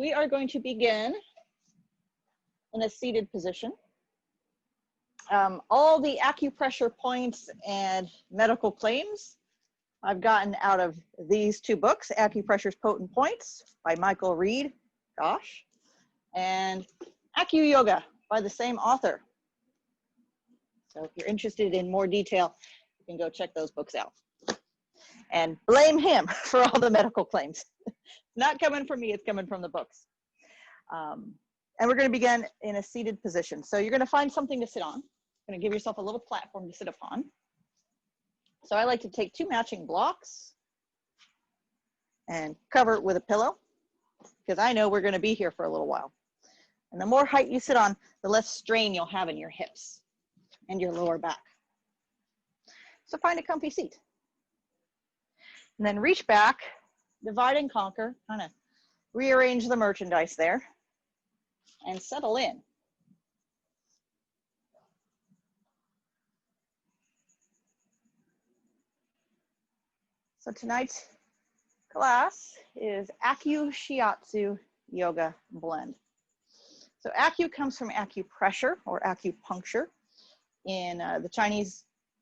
We are going to begin in a seated position. All the acupressure points and medical claims I've gotten out of these two books, Acupressure's Potent Points by Michael Reed, gosh, and Acu Yoga by the same author. So if you're interested in more detail, you can go check those books out. And blame him for all the medical claims. Not coming from me, it's coming from the books. And we're going to begin in a seated position. So you're going to find something to sit on. You're going to give yourself a little platform to sit upon. So I like to take two matching blocks and cover it with a pillow, because I know we're going to be here for a little while. And the more height you sit on, the less strain you'll have in your hips and your lower back. So find a comfy seat. And then reach back, divide and conquer, kind of rearrange the merchandise there, and settle in. So tonight's class is Acu Shiatsu Yoga Blend. So acu comes from acupressure or acupuncture. In the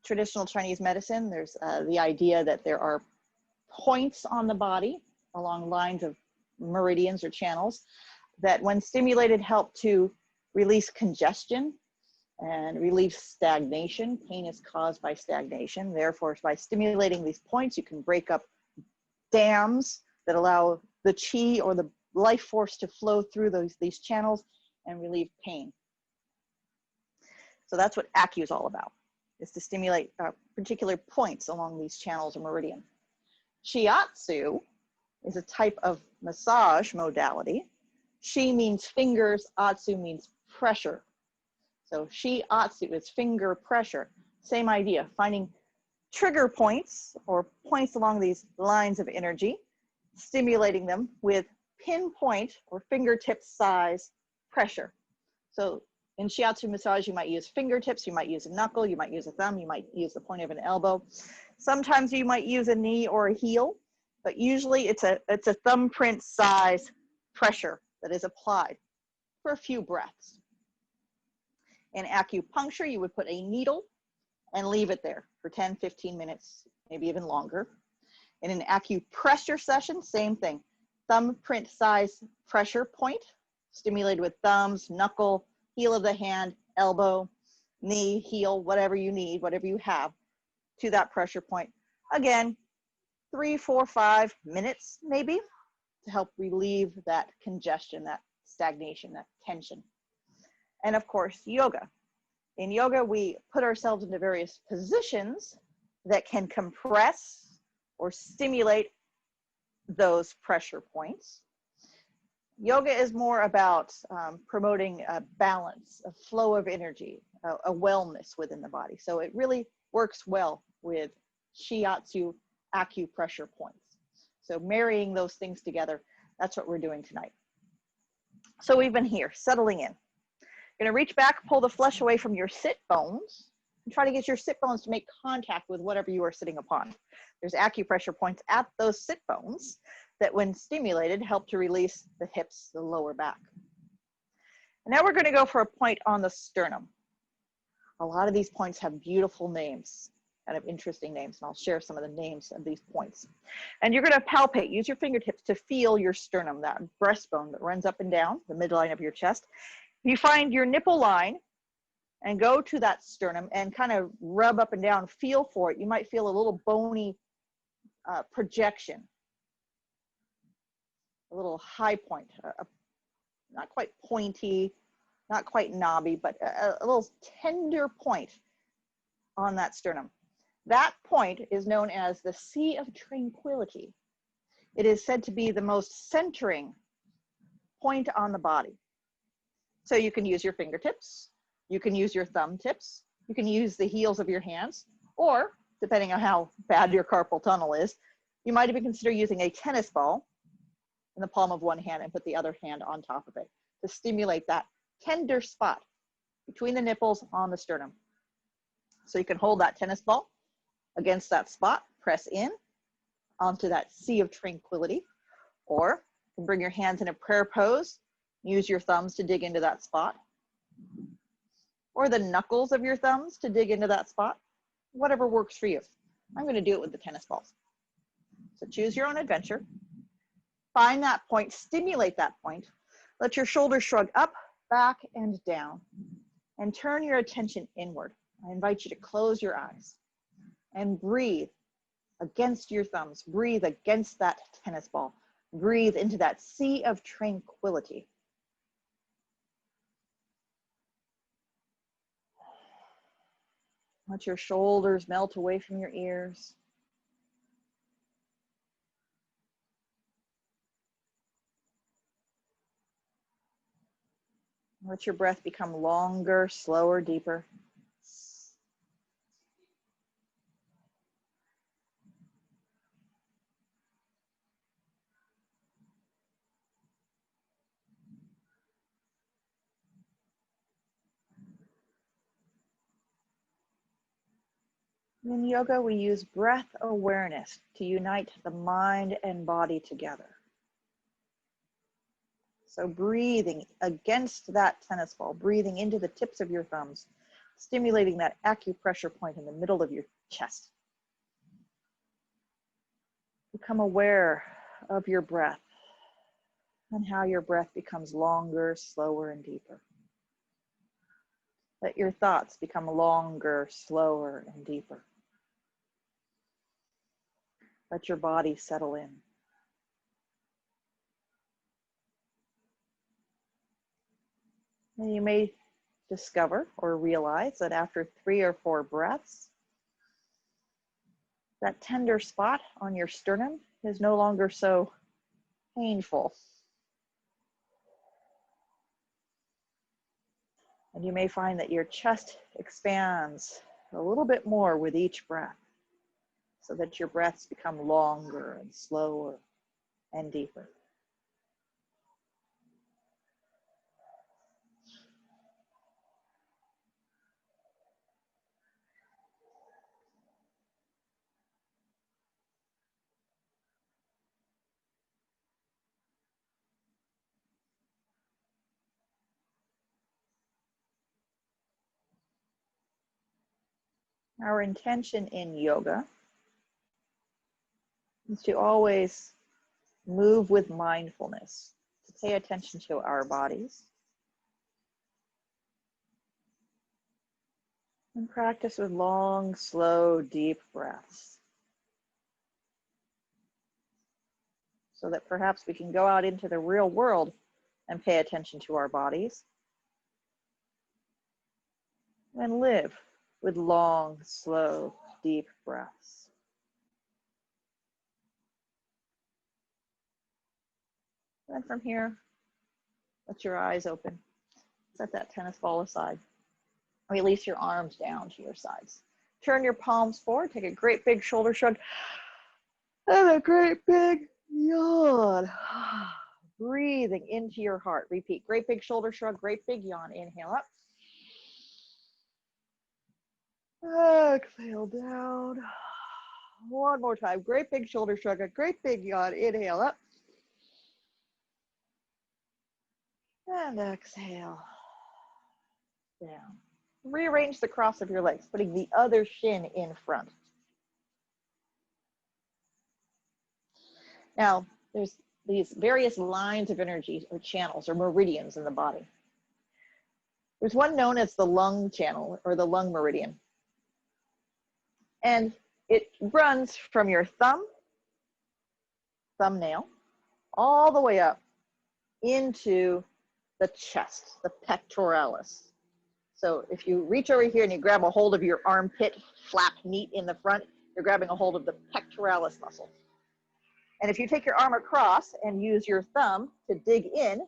traditional Chinese medicine, there's the idea that there are points on the body along lines of meridians or channels that when stimulated help to release congestion and relieve stagnation. Pain is caused by stagnation. Therefore, by stimulating these points, you can break up dams that allow the chi or the life force to flow through these channels and relieve pain. So that's what acu is all about, is to stimulate particular points along these channels or meridian. Shiatsu is a type of massage modality. Shi means fingers, atsu means pressure. So Shiatsu is finger pressure. Same idea, finding trigger points or points along these lines of energy, stimulating them with pinpoint or fingertip size pressure. So in Shiatsu massage, you might use fingertips, you might use a knuckle, you might use a thumb, you might use the point of an elbow. Sometimes you might use a knee or a heel, but usually it's a thumbprint size pressure that is applied for a few breaths. In acupuncture, you would put a needle and leave it there for 10, 15 minutes, maybe even longer. In an acupressure session, same thing. Thumbprint size pressure point, stimulated with thumbs, knuckle, heel of the hand, elbow, knee, heel, whatever you need, whatever you have to that pressure point. Again, 3, 4, 5 minutes maybe to help relieve that congestion, that stagnation, that tension. And of course, yoga. In yoga, we put ourselves into various positions that can compress or stimulate those pressure points. Yoga is more about promoting a balance, a flow of energy, a wellness within the body. So it really works well with Shiatsu acupressure points. So marrying those things together, that's what we're doing tonight. So we've been here, settling in. You're gonna reach back, pull the flesh away from your sit bones, and try to get your sit bones to make contact with whatever you are sitting upon. There's acupressure points at those sit bones that when stimulated help to release the hips, the lower back. And now we're gonna go for a point on the sternum. A lot of these points have beautiful names, kind of interesting names, and I'll share some of the names of these points. And you're gonna palpate, use your fingertips to feel your sternum, that breastbone that runs up and down the midline of your chest. You find your nipple line and go to that sternum and kind of rub up and down, feel for it. You might feel a little bony projection, a little high point, not quite pointy, not quite knobby, but a little tender point on that sternum. That point is known as the Sea of Tranquility. It is said to be the most centering point on the body. So you can use your fingertips, you can use your thumb tips, you can use the heels of your hands, or depending on how bad your carpal tunnel is, you might even consider using a tennis ball in the palm of one hand and put the other hand on top of it to stimulate that tender spot between the nipples on the sternum. So you can hold that tennis ball against that spot, press in onto that Sea of Tranquility, or You can bring your hands in a prayer pose. Use your thumbs to dig into that spot. Or the knuckles of your thumbs to dig into that spot. Whatever works for you. I'm going to do it with the tennis balls. So choose your own adventure. Find that point, stimulate that point. Let your shoulders shrug up, back, and down. And turn your attention inward. I invite you to close your eyes and breathe against your thumbs. Breathe against that tennis ball. Breathe into that sea of tranquility. Let your shoulders melt away from your ears. Let your breath become longer, slower, deeper. In yoga, we use breath awareness to unite the mind and body together. So breathing against that tennis ball, breathing into the tips of your thumbs, stimulating that acupressure point in the middle of your chest. Become aware of your breath and how your breath becomes longer, slower, and deeper. Let your thoughts become longer, slower, and deeper. Let your body settle in. And you may discover or realize that after 3 or 4 breaths, that tender spot on your sternum is no longer so painful. And you may find that your chest expands a little bit more with each breath, so that your breaths become longer and slower and deeper. Our intention in yoga is to always move with mindfulness, to pay attention to our bodies, and practice with long, slow, deep breaths, so that perhaps we can go out into the real world and pay attention to our bodies and live with long, slow, deep breaths. And from here, let your eyes open. Set that tennis ball aside. Release your arms down to your sides. Turn your palms forward. Take a great big shoulder shrug and a great big yawn. Breathing into your heart. Repeat. Great big shoulder shrug, great big yawn. Inhale up. Exhale down. One more time. Great big shoulder shrug, a great big yawn. Inhale up. And exhale down. Rearrange the cross of your legs, putting the other shin in front. Now, there's these various lines of energy or channels or meridians in the body. There's one known as the lung channel or the lung meridian. And it runs from your thumbnail, all the way up into the chest, the pectoralis. So if you reach over here and you grab a hold of your armpit flap meat in the front, you're grabbing a hold of the pectoralis muscle. And if you take your arm across and use your thumb to dig in,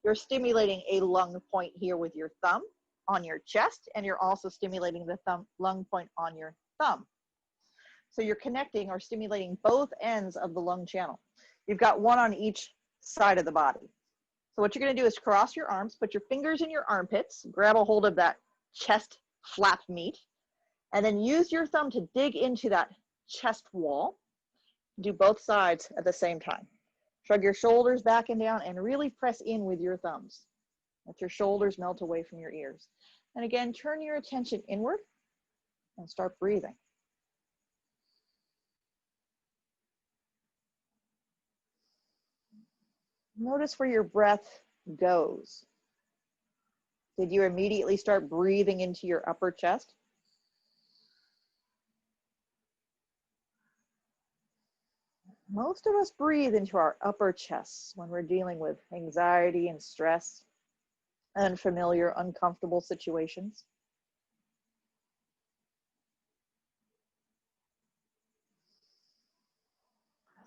you're stimulating a lung point here with your thumb on your chest, and you're also stimulating the lung point on your thumb. So you're connecting or stimulating both ends of the lung channel. You've got one on each side of the body. So what you're going to do is cross your arms, put your fingers in your armpits, grab a hold of that chest flap meat, and then use your thumb to dig into that chest wall. Do both sides at the same time. Shrug your shoulders back and down and really press in with your thumbs. Let your shoulders melt away from your ears. And again, turn your attention inward and start breathing. Notice where your breath goes. Did you immediately start breathing into your upper chest? Most of us breathe into our upper chests when we're dealing with anxiety and stress, unfamiliar, uncomfortable situations.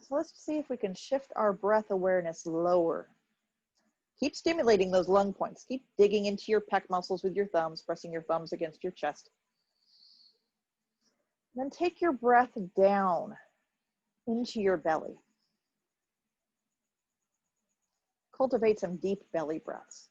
So let's see if we can shift our breath awareness lower. Keep stimulating those lung points. Keep digging into your pec muscles with your thumbs, pressing your thumbs against your chest. Then take your breath down into your belly. Cultivate some deep belly breaths.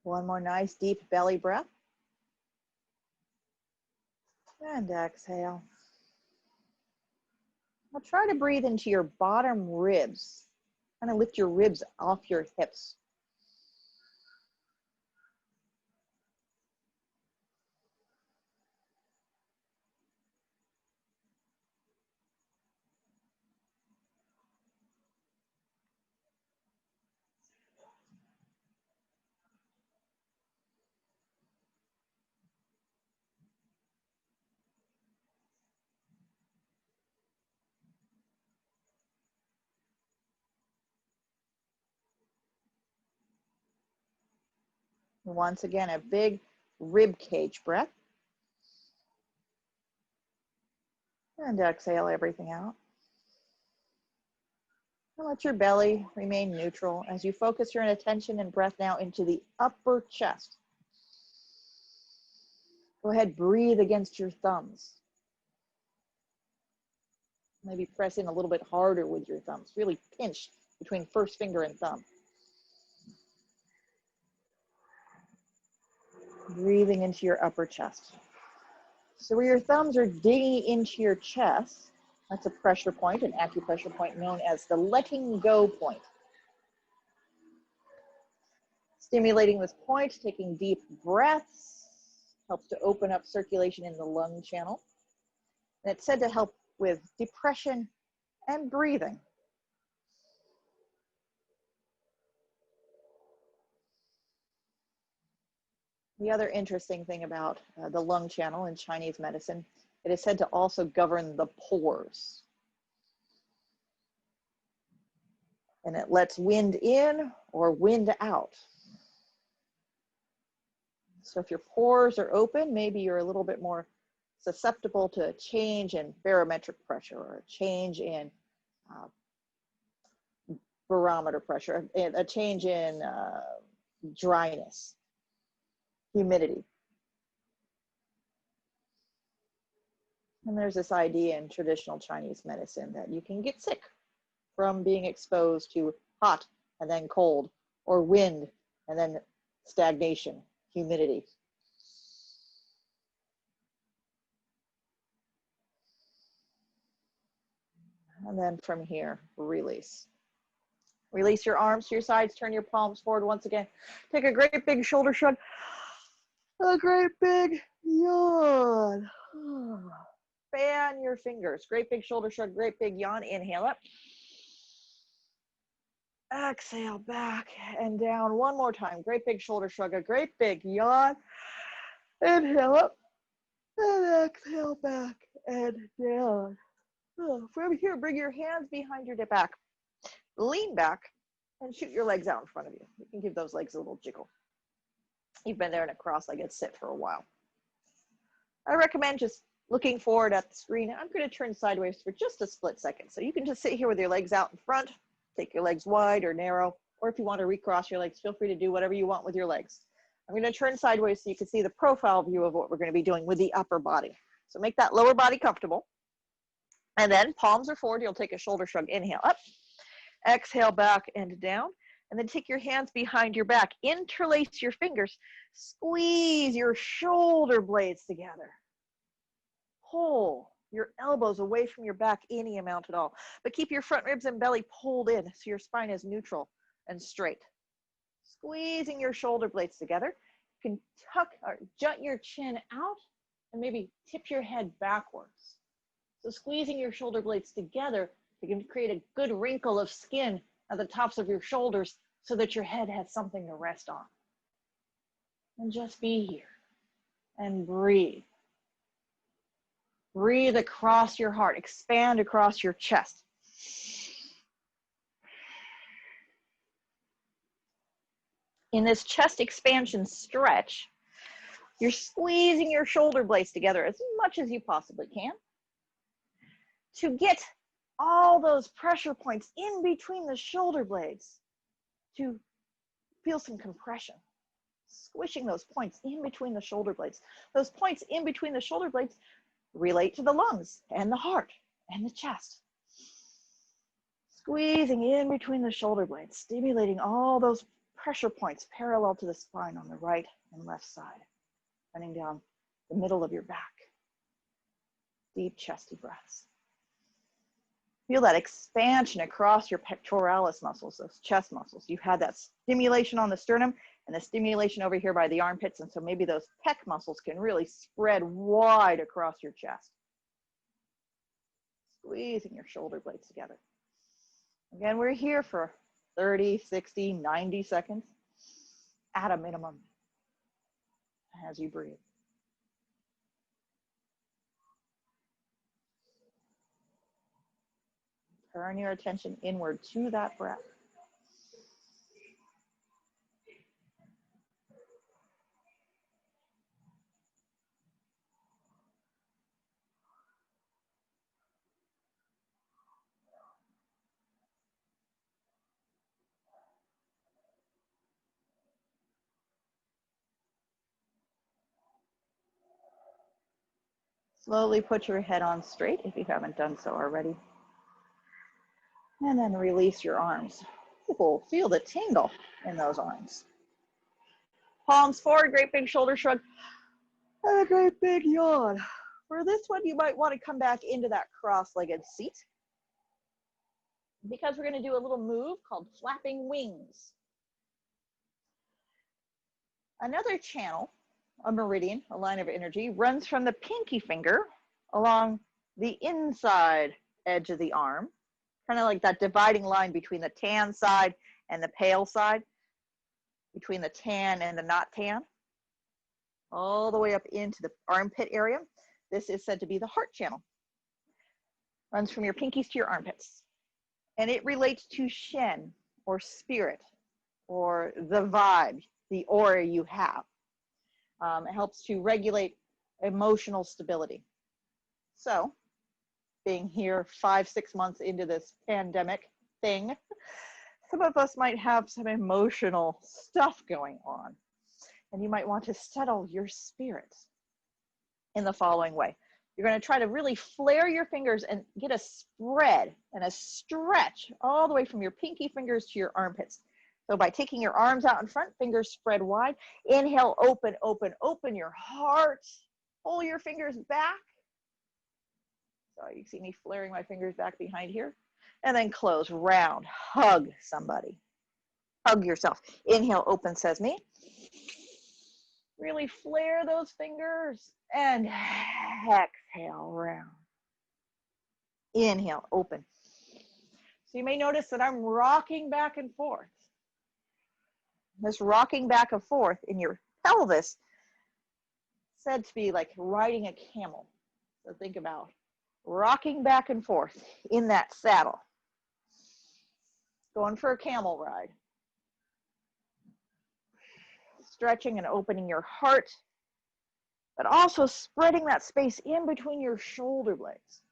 One more nice deep belly breath. And exhale. Now try to breathe into your bottom ribs. Kind of lift your ribs off your hips. Once again, a big rib cage breath. And exhale everything out. And let your belly remain neutral as you focus your attention and breath now into the upper chest. Go ahead, breathe against your thumbs. Maybe press in a little bit harder with your thumbs. Really pinch between first finger and thumb. Breathing into your upper chest. So where your thumbs are digging into your chest, that's a pressure point, an acupressure point known as the letting go point. Stimulating this point, taking deep breaths, helps to open up circulation in the lung channel. And it's said to help with depression and breathing. The other interesting thing about the lung channel in Chinese medicine, it is said to also govern the pores. And it lets wind in or wind out. So if your pores are open, maybe you're a little bit more susceptible to a change in barometric pressure or a change in barometer pressure, a change in dryness, humidity. And there's this idea in traditional Chinese medicine that you can get sick from being exposed to hot and then cold, or wind and then stagnation, humidity. And then from here, release. Release your arms to your sides, turn your palms forward once again. Take a great big shoulder shrug, a great big yawn. Fan your fingers, great big shoulder shrug, great big yawn. Inhale up. Exhale back and down one more time. Great big shoulder shrug, a great big yawn. Inhale up and exhale back and down. From here, bring your hands behind your back. Lean back and shoot your legs out in front of you. You can give those legs a little jiggle. You've been there in a cross-legged sit for a while. I recommend just looking forward at the screen. I'm going to turn sideways for just a split second. So you can just sit here with your legs out in front, take your legs wide or narrow, or if you want to recross your legs, feel free to do whatever you want with your legs. I'm going to turn sideways so you can see the profile view of what we're going to be doing with the upper body. So make that lower body comfortable. And then palms are forward. You'll take a shoulder shrug. Inhale up. Exhale back and down. And then take your hands behind your back. Interlace your fingers. Squeeze your shoulder blades together. Pull your elbows away from your back any amount at all. But keep your front ribs and belly pulled in so your spine is neutral and straight. Squeezing your shoulder blades together. You can tuck or jut your chin out and maybe tip your head backwards. So squeezing your shoulder blades together, you can create a good wrinkle of skin at the tops of your shoulders so that your head has something to rest on. And just be here and breathe. Breathe across your heart, expand across your chest. In this chest expansion stretch, you're squeezing your shoulder blades together as much as you possibly can to get all those pressure points in between the shoulder blades to feel some compression. Squishing those points in between the shoulder blades. Those points in between the shoulder blades relate to the lungs and the heart and the chest. Squeezing in between the shoulder blades, stimulating all those pressure points parallel to the spine on the right and left side, running down the middle of your back. Deep chesty breaths. Feel that expansion across your pectoralis muscles, those chest muscles. You've had that stimulation on the sternum and the stimulation over here by the armpits, and so maybe those pec muscles can really spread wide across your chest. Squeezing your shoulder blades together. Again, we're here for 30, 60, 90 seconds at a minimum as you breathe. Turn your attention inward to that breath. Slowly put your head on straight if you haven't done so already. And then release your arms. People feel the tingle in those arms. Palms forward, great big shoulder shrug, and a great big yawn. For this one, you might want to come back into that cross-legged seat because we're going to do a little move called flapping wings. Another channel, a meridian, a line of energy, runs from the pinky finger along the inside edge of the arm, kind of like that dividing line between the tan side and the pale side, between the tan and the not tan, all the way up into the armpit area. This is said to be the heart channel. Runs from your pinkies to your armpits. And it relates to Shen, or spirit, or the vibe, the aura you have. It helps to regulate emotional stability. So, being here 5-6 months into this pandemic thing, some of us might have some emotional stuff going on. And you might want to settle your spirit in the following way. You're going to try to really flare your fingers and get a spread and a stretch all the way from your pinky fingers to your armpits. So by taking your arms out in front, fingers spread wide. Inhale, open, open, open your heart. Pull your fingers back. So you see me flaring my fingers back behind here. And then close, round, hug somebody. Hug yourself. Inhale, open sesame. Really flare those fingers and exhale, round. Inhale, open. So you may notice that I'm rocking back and forth. This rocking back and forth in your pelvis said to be like riding a camel. So think about rocking back and forth in that saddle. Going for a camel ride. Stretching and opening your heart, but also spreading that space in between your shoulder blades.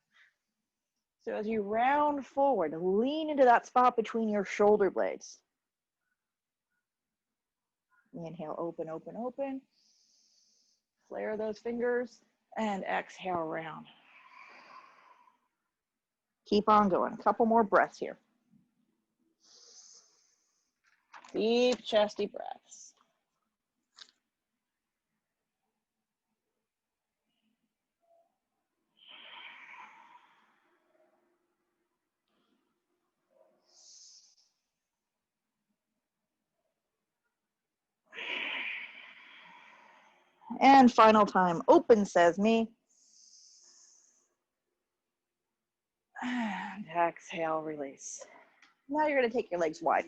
So as you round forward, lean into that spot between your shoulder blades. Inhale, open, open, open. Flare those fingers and exhale, round. Keep on going. A couple more breaths here. Deep chesty breaths. And final time, open sesame. And exhale, release. Now you're going to take your legs wide.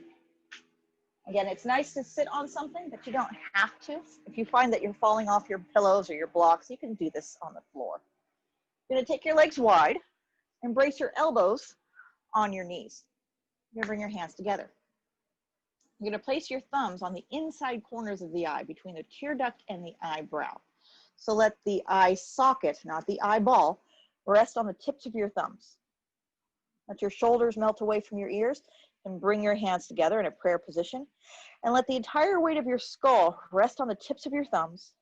Again, it's nice to sit on something, but you don't have to. If you find that you're falling off your pillows or your blocks, you can do this on the floor. You're going to take your legs wide and brace your elbows on your knees. You're going to bring your hands together. You're going to place your thumbs on the inside corners of the eye, between the tear duct and the eyebrow. So let the eye socket, not the eyeball, rest on the tips of your thumbs. Let your shoulders melt away from your ears and bring your hands together in a prayer position. And let the entire weight of your skull rest on the tips of your thumbs.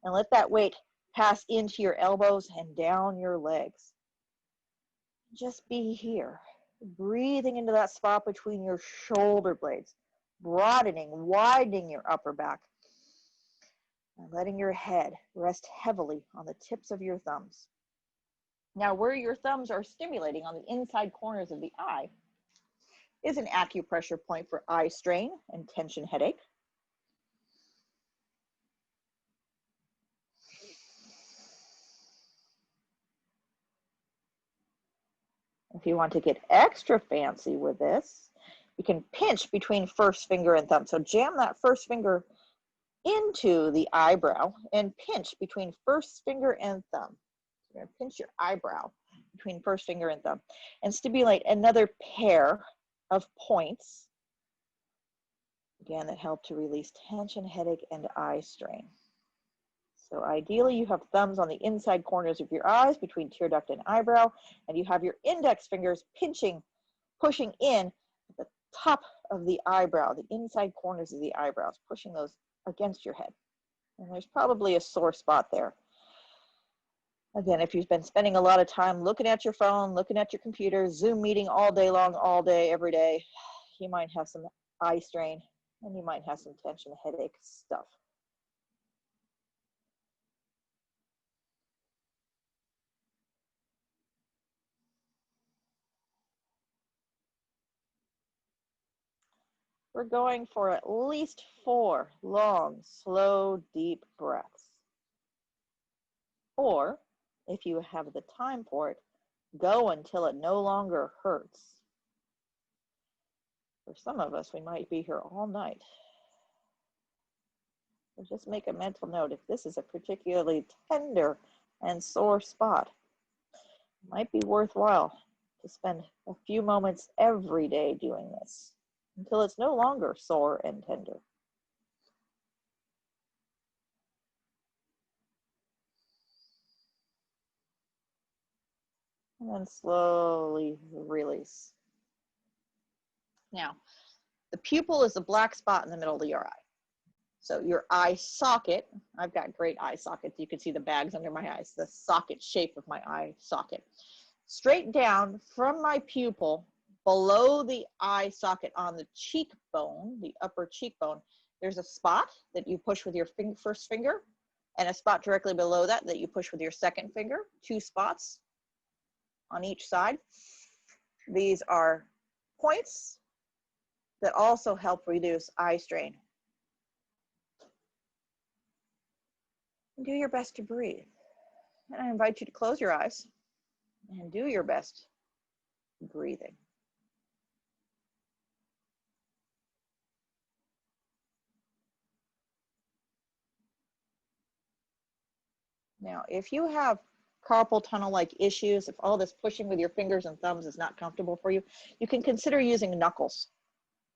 And let that weight pass into your elbows and down your legs. Just be here, breathing into that spot between your shoulder blades, broadening, widening your upper back, and letting your head rest heavily on the tips of your thumbs. Now, where your thumbs are stimulating on the inside corners of the eye is an acupressure point for eye strain and tension headache. If you want to get extra fancy with this, you can pinch between first finger and thumb. So jam that first finger into the eyebrow and pinch between first finger and thumb. You're going to pinch your eyebrow between first finger and thumb and stimulate another pair of points, again, that help to release tension, headache, and eye strain. So ideally, you have thumbs on the inside corners of your eyes between tear duct and eyebrow, and you have your index fingers pinching, pushing in at the top of the eyebrow, the inside corners of the eyebrows, pushing those against your head. And there's probably a sore spot there. Again, if you've been spending a lot of time looking at your phone, looking at your computer, Zoom meeting all day long, all day, every day, you might have some eye strain and you might have some tension, headache stuff. We're going for at least 4 long, slow, deep breaths. Or, if you have the time for it, go until it no longer hurts. For some of us, we might be here all night. So just make a mental note, if this is a particularly tender and sore spot, it might be worthwhile to spend a few moments every day doing this until it's no longer sore and tender. And then slowly release. Now, the pupil is the black spot in the middle of your eye. So your eye socket, I've got great eye sockets. You can see the bags under my eyes, the socket shape of my eye socket. Straight down from my pupil, below the eye socket on the cheekbone, the upper cheekbone, there's a spot that you push with your first finger, and a spot directly below that that you push with your second finger, 2 spots on each side. These are points that also help reduce eye strain. Do your best to breathe. And I invite you to close your eyes and do your best breathing. Now, if you have carpal tunnel-like issues, if all this pushing with your fingers and thumbs is not comfortable for you, you can consider using knuckles.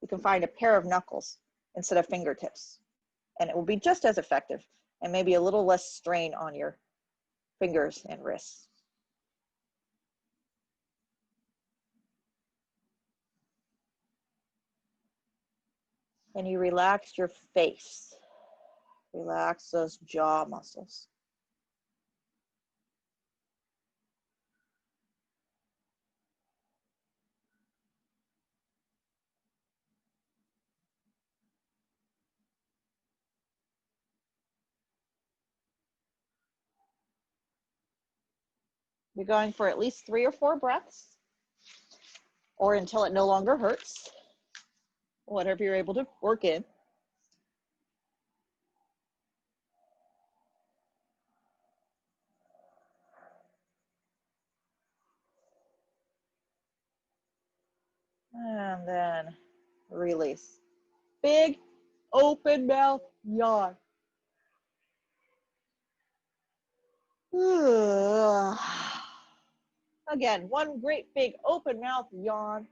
You can find a pair of knuckles instead of fingertips, and it will be just as effective and maybe a little less strain on your fingers and wrists. Can you relax your face? Relax those jaw muscles. You're going for at least 3 or 4 breaths, or until it no longer hurts, whatever you're able to work in. And then release. Big open mouth yawn. Again, one great big open mouth yawn.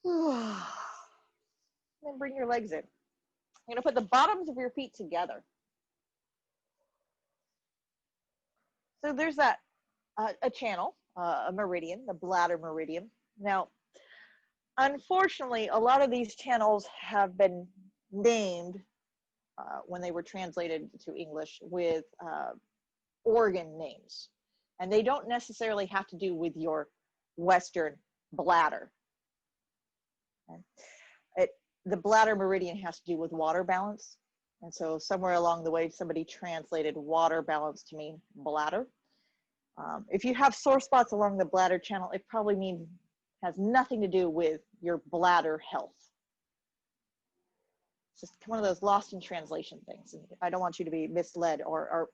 Then bring your legs in. You're going to put the bottoms of your feet together. So there's that a channel, a meridian, the bladder meridian. Now, unfortunately, a lot of these channels have been named when they were translated to English with organ names. And they don't necessarily have to do with your Western bladder. The bladder meridian has to do with water balance. And so somewhere along the way, somebody translated water balance to mean bladder. If you have sore spots along the bladder channel, it probably has nothing to do with your bladder health. It's just one of those lost in translation things. And I don't want you to be misled or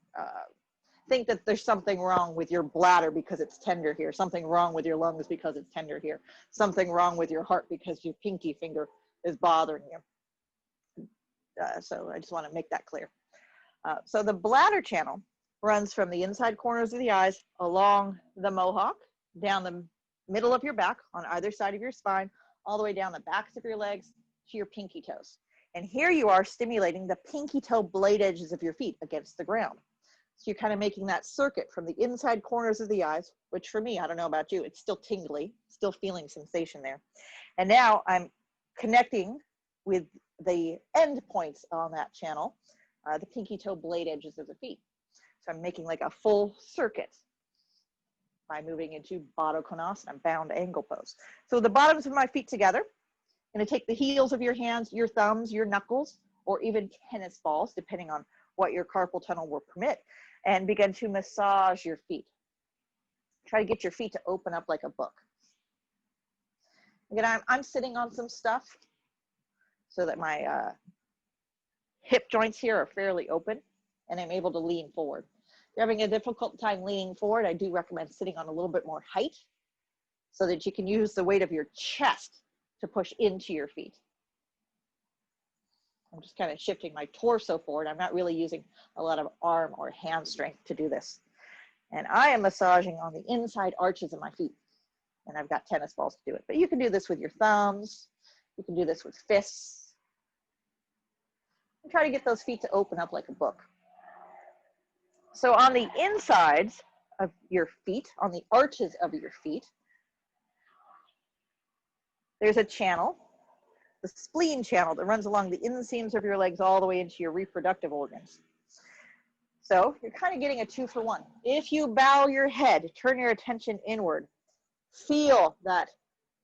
think that there's something wrong with your bladder because it's tender here, something wrong with your lungs because it's tender here, something wrong with your heart because your pinky finger is bothering you. So I just want to make that clear. So the bladder channel runs from the inside corners of the eyes along the mohawk, down the middle of your back on either side of your spine, all the way down the backs of your legs to your pinky toes. And here you are stimulating the pinky toe blade edges of your feet against the ground. So you're kind of making that circuit from the inside corners of the eyes, which for me, I don't know about you, it's still tingly, still feeling sensation there. And now I'm connecting with the end points on that channel, the pinky toe blade edges of the feet. So I'm making like a full circuit by moving into Baddha Konasana, bound angle pose. So the bottoms of my feet together, I'm going to take the heels of your hands, your thumbs, your knuckles, or even tennis balls, depending on what your carpal tunnel will permit, and begin to massage your feet. Try to get your feet to open up like a book. Again, I'm sitting on some stuff so that my hip joints here are fairly open and I'm able to lean forward. If you're having a difficult time leaning forward, I do recommend sitting on a little bit more height so that you can use the weight of your chest to push into your feet. I'm just kind of shifting my torso forward. I'm not really using a lot of arm or hand strength to do this. And I am massaging on the inside arches of my feet. And I've got tennis balls to do it. But you can do this with your thumbs. You can do this with fists. And try to get those feet to open up like a book. So on the insides of your feet, on the arches of your feet, there's a channel, the spleen channel, that runs along the inseams of your legs all the way into your reproductive organs. So you're kind of getting a 2-for-1. If you bow your head, turn your attention inward, feel that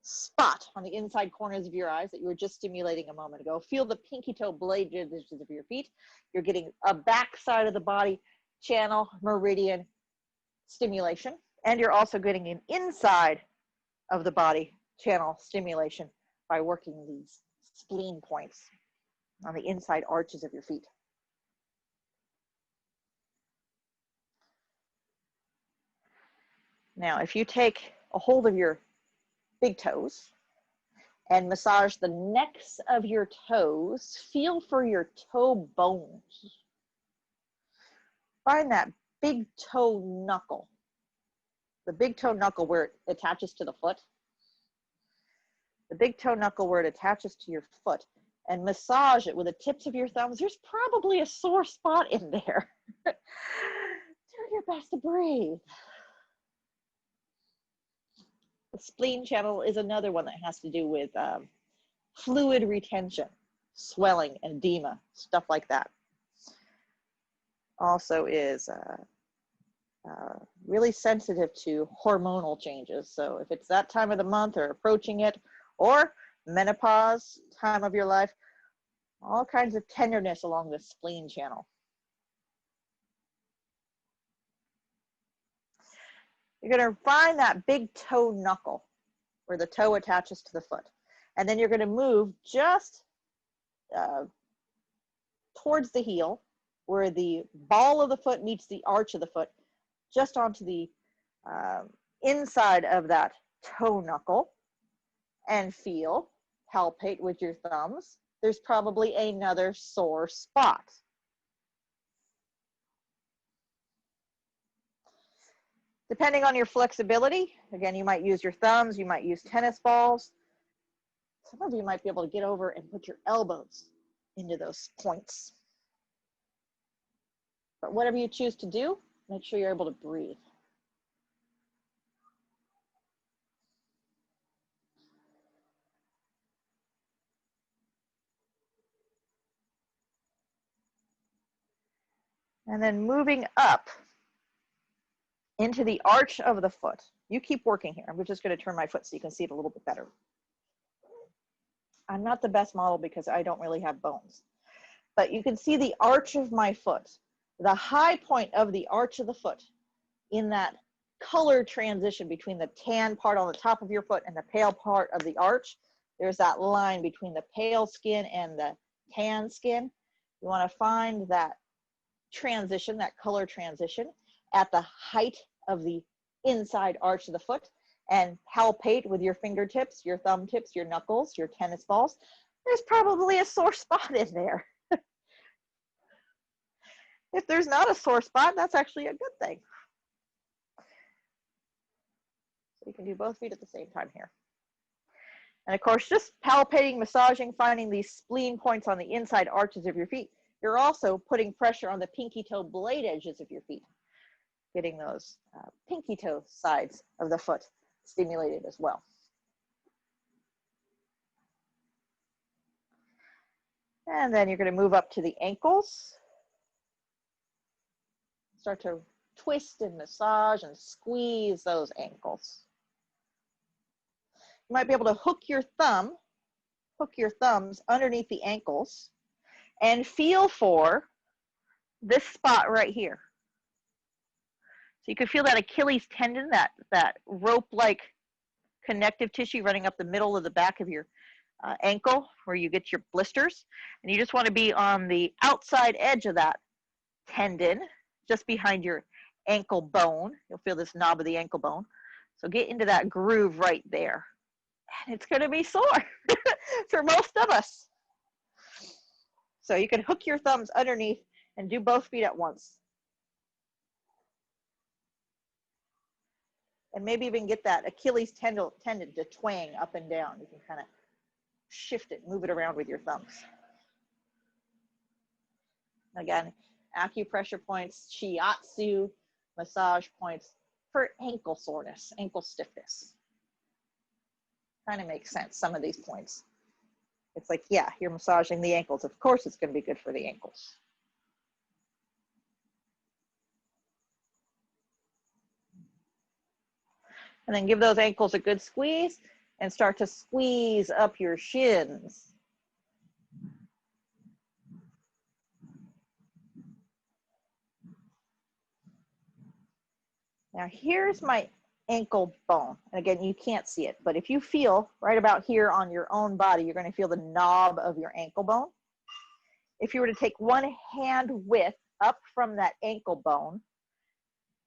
spot on the inside corners of your eyes that you were just stimulating a moment ago. Feel the pinky toe blade edges of your feet. You're getting a back side of the body channel meridian stimulation, and you're also getting an inside of the body channel stimulation by working these spleen points on the inside arches of your feet. Now, if you take a hold of your big toes and massage the necks of your toes, feel for your toe bones. Find that big toe knuckle, the big toe knuckle where it attaches to the foot, the big toe knuckle where it attaches to your foot, and massage it with the tips of your thumbs. There's probably a sore spot in there. Do your best to breathe. The spleen channel is another one that has to do with fluid retention, swelling, edema, stuff like that. Also is really sensitive to hormonal changes. So if it's that time of the month or approaching it, or menopause time of your life, all kinds of tenderness along the spleen channel. You're going to find that big toe knuckle where the toe attaches to the foot. And then you're going to move just towards the heel where the ball of the foot meets the arch of the foot, just onto the inside of that toe knuckle, and feel, palpate with your thumbs. There's probably another sore spot. Depending on your flexibility, again, you might use your thumbs, you might use tennis balls. Some of you might be able to get over and put your elbows into those points. But whatever you choose to do, make sure you're able to breathe. And then moving up into the arch of the foot. You keep working here. I'm just going to turn my foot so you can see it a little bit better. I'm not the best model because I don't really have bones. But you can see the arch of my foot, the high point of the arch of the foot in that color transition between the tan part on the top of your foot and the pale part of the arch. There's that line between the pale skin and the tan skin. You want to find that transition, that color transition at the height of the inside arch of the foot, and palpate with your fingertips, your thumb tips, your knuckles, your tennis balls. There's probably a sore spot in there. If there's not a sore spot, that's actually a good thing. So you can do both feet at the same time here. And of course, just palpating, massaging, finding these spleen points on the inside arches of your feet. You're also putting pressure on the pinky toe blade edges of your feet, getting those pinky toe sides of the foot stimulated as well. And then you're going to move up to the ankles. Start to twist and massage and squeeze those ankles. You might be able to hook your thumbs underneath the ankles and feel for this spot right here. So you can feel that Achilles tendon, that rope-like connective tissue running up the middle of the back of your ankle where you get your blisters. And you just want to be on the outside edge of that tendon, just behind your ankle bone. You'll feel this knob of the ankle bone. So get into that groove right there. And it's going to be sore for most of us. So you can hook your thumbs underneath and do both feet at once. And maybe even get that Achilles tendon to twang up and down. You can kind of shift it, move it around with your thumbs. Again, acupressure points, Shiatsu massage points for ankle soreness, ankle stiffness. Kind of makes sense, some of these points. It's like, yeah, you're massaging the ankles. Of course it's going to be good for the ankles. And then give those ankles a good squeeze and start to squeeze up your shins. Now here's my ankle bone. And again, you can't see it, but if you feel right about here on your own body, you're going to feel the knob of your ankle bone. If you were to take one hand width up from that ankle bone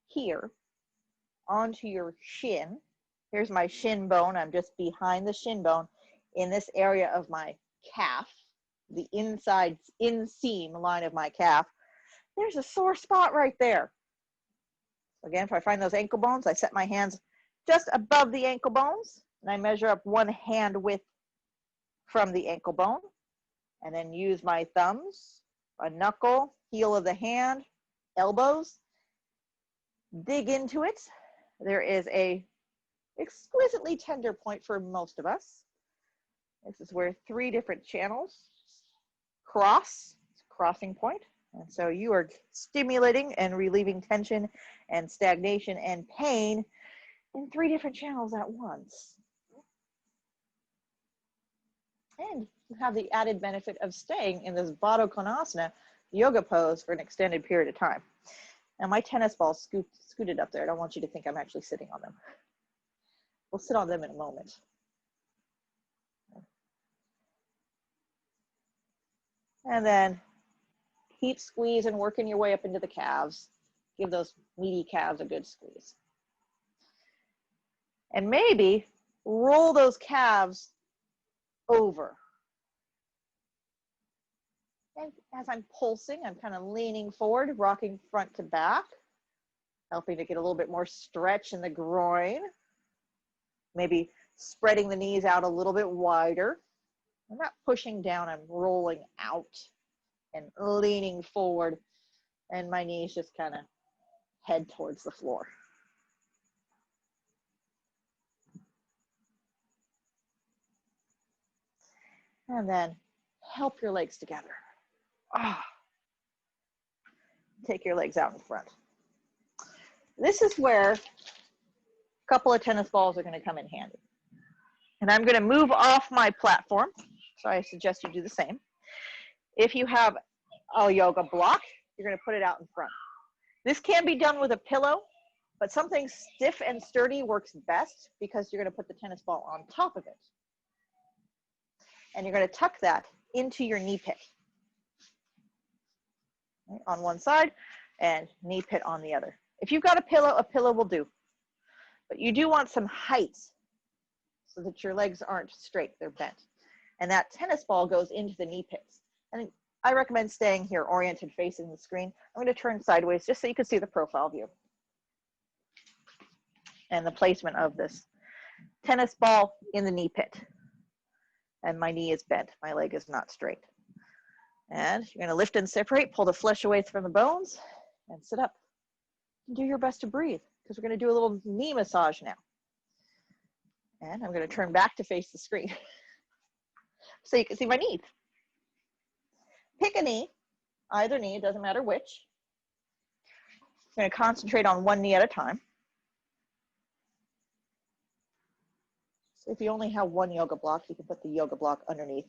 here onto your shin, here's my shin bone. I'm just behind the shin bone in this area of my calf, the inside inseam line of my calf. There's a sore spot right there. Again, if I find those ankle bones, I set my hands just above the ankle bones and I measure up one hand width from the ankle bone, and then use my thumbs, a knuckle, heel of the hand, elbows, dig into it. There is a exquisitely tender point for most of us. This is where 3 different channels cross, crossing point. And so you are stimulating and relieving tension and stagnation and pain in 3 different channels at once. And you have the added benefit of staying in this Baddha Konasana yoga pose for an extended period of time. Now my tennis balls scooted up there. I don't want you to think I'm actually sitting on them. We'll sit on them in a moment. And then keep squeezing, working your way up into the calves. Give those meaty calves a good squeeze. And maybe roll those calves over. And as I'm pulsing, I'm kind of leaning forward, rocking front to back, helping to get a little bit more stretch in the groin. Maybe spreading the knees out a little bit wider. I'm not pushing down, I'm rolling out and leaning forward, and my knees just kind of head towards the floor. And then help your legs together. Take your legs out in front. This is where a couple of tennis balls are going to come in handy. And I'm going to move off my platform, so I suggest you do the same. If you have a yoga block, you're going to put it out in front. This can be done with a pillow, but something stiff and sturdy works best because you're going to put the tennis ball on top of it. And you're going to tuck that into your knee pit. Right, on one side and knee pit on the other. If you've got a pillow will do. But you do want some height so that your legs aren't straight, they're bent. And that tennis ball goes into the knee pits. And I recommend staying here oriented facing the screen. I'm going to turn sideways just so you can see the profile view and the placement of this tennis ball in the knee pit. And my knee is bent, my leg is not straight. And you're going to lift and separate, pull the flesh away from the bones, and sit up. And do your best to breathe, because we're going to do a little knee massage now. And I'm going to turn back to face the screen so you can see my knees. Pick a knee, either knee, it doesn't matter which. I'm going to concentrate on one knee at a time. So if you only have one yoga block, you can put the yoga block underneath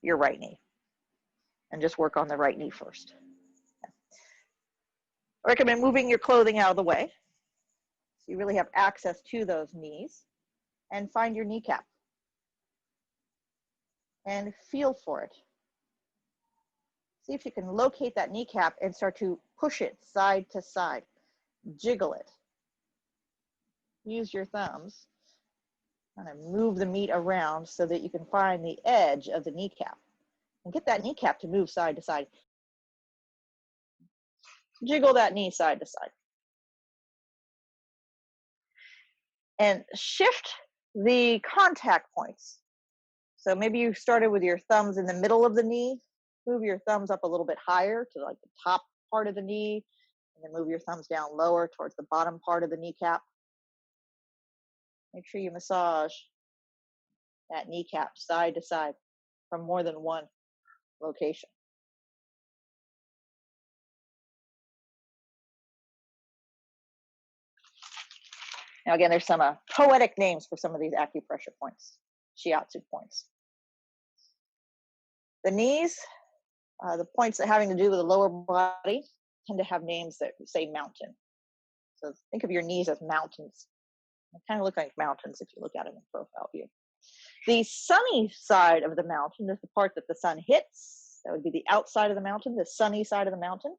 your right knee and just work on the right knee first. I recommend moving your clothing out of the way so you really have access to those knees, and find your kneecap and feel for it. See if you can locate that kneecap and start to push it side to side, jiggle it. Use your thumbs. Kind of move the meat around so that you can find the edge of the kneecap and get that kneecap to move side to side. Jiggle that knee side to side. And shift the contact points. So maybe you started with your thumbs in the middle of the knee. Move your thumbs up a little bit higher to like the top part of the knee, and then move your thumbs down lower towards the bottom part of the kneecap. Make sure you massage that kneecap side to side from more than one location. Now again, there's some poetic names for some of these acupressure points, Shiatsu points. The knees, the points that having to do with the lower body, tend to have names that say mountain. So think of your knees as mountains. They kind of look like mountains if you look at it in profile view. The sunny side of the mountain is the part that the sun hits. That would be the outside of the mountain, the sunny side of the mountain.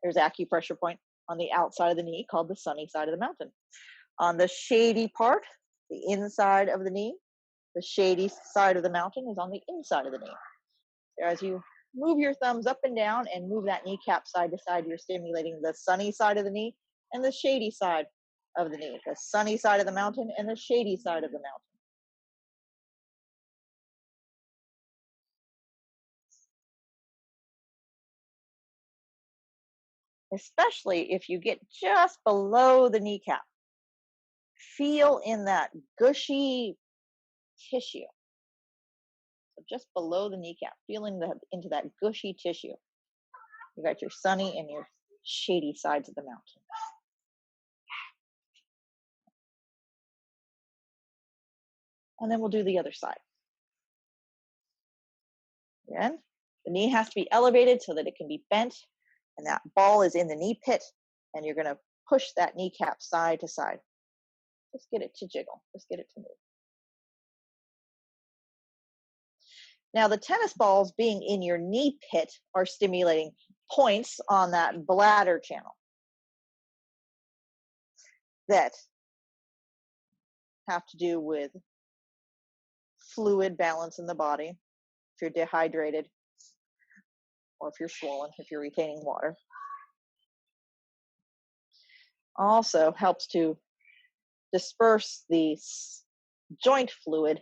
There's acupressure point on the outside of the knee called the sunny side of the mountain. On the shady part, the inside of the knee, the shady side of the mountain is on the inside of the knee. So as you move your thumbs up and down and move that kneecap side to side, you're stimulating the sunny side of the knee and the shady side of the knee, the sunny side of the mountain and the shady side of the mountain. Especially if you get just below the kneecap. feel in that gushy tissue. So just below the kneecap, feeling into that gushy tissue. You got your sunny and your shady sides of the mountain. And then we'll do the other side. Again, the knee has to be elevated so that it can be bent, and that ball is in the knee pit, and you're going to push that kneecap side to side. Just get it to jiggle. Just get it to move. Now, the tennis balls being in your knee pit are stimulating points on that bladder channel that have to do with fluid balance in the body, if you're dehydrated, or if you're swollen, if you're retaining water. Also helps to disperse the joint fluid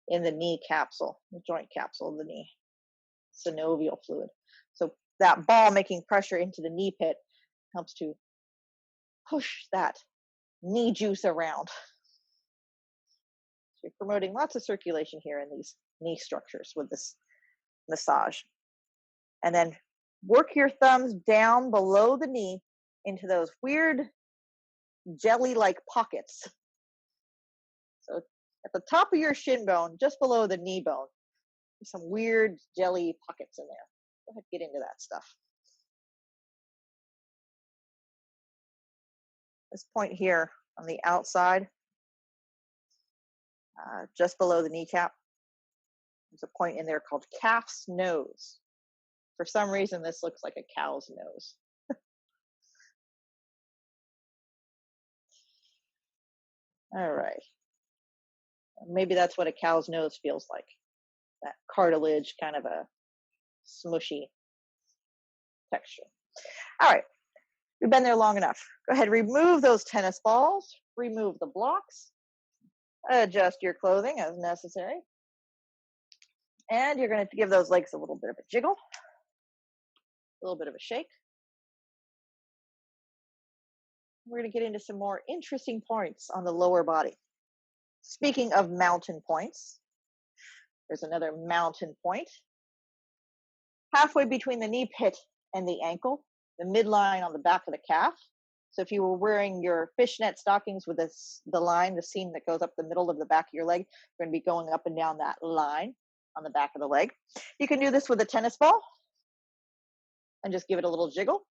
in the knee capsule, the joint capsule of the knee, synovial fluid. So that ball making pressure into the knee pit helps to push that knee juice around. So you're promoting lots of circulation here in these knee structures with this massage. And then work your thumbs down below the knee into those weird jelly-like pockets. So at the top of your shin bone, just below the knee bone, there's some weird jelly pockets in there. Go ahead, get into that stuff. This point here on the outside, just below the kneecap, there's a point in there called calf's nose. For some reason, this looks like a cow's nose. All right. Maybe that's what a cow's nose feels like. That cartilage, kind of a smushy texture. All right. We've been there long enough. Go ahead, remove those tennis balls, remove the blocks, adjust your clothing as necessary. And you're going to give those legs a little bit of a jiggle, a little bit of a shake. We're going to get into some more interesting points on the lower body. Speaking of mountain points, there's another mountain point. Halfway between the knee pit and the ankle, the midline on the back of the calf. So if you were wearing your fishnet stockings with the line, the seam that goes up the middle of the back of your leg, you're going to be going up and down that line on the back of the leg. You can do this with a tennis ball and just give it a little jiggle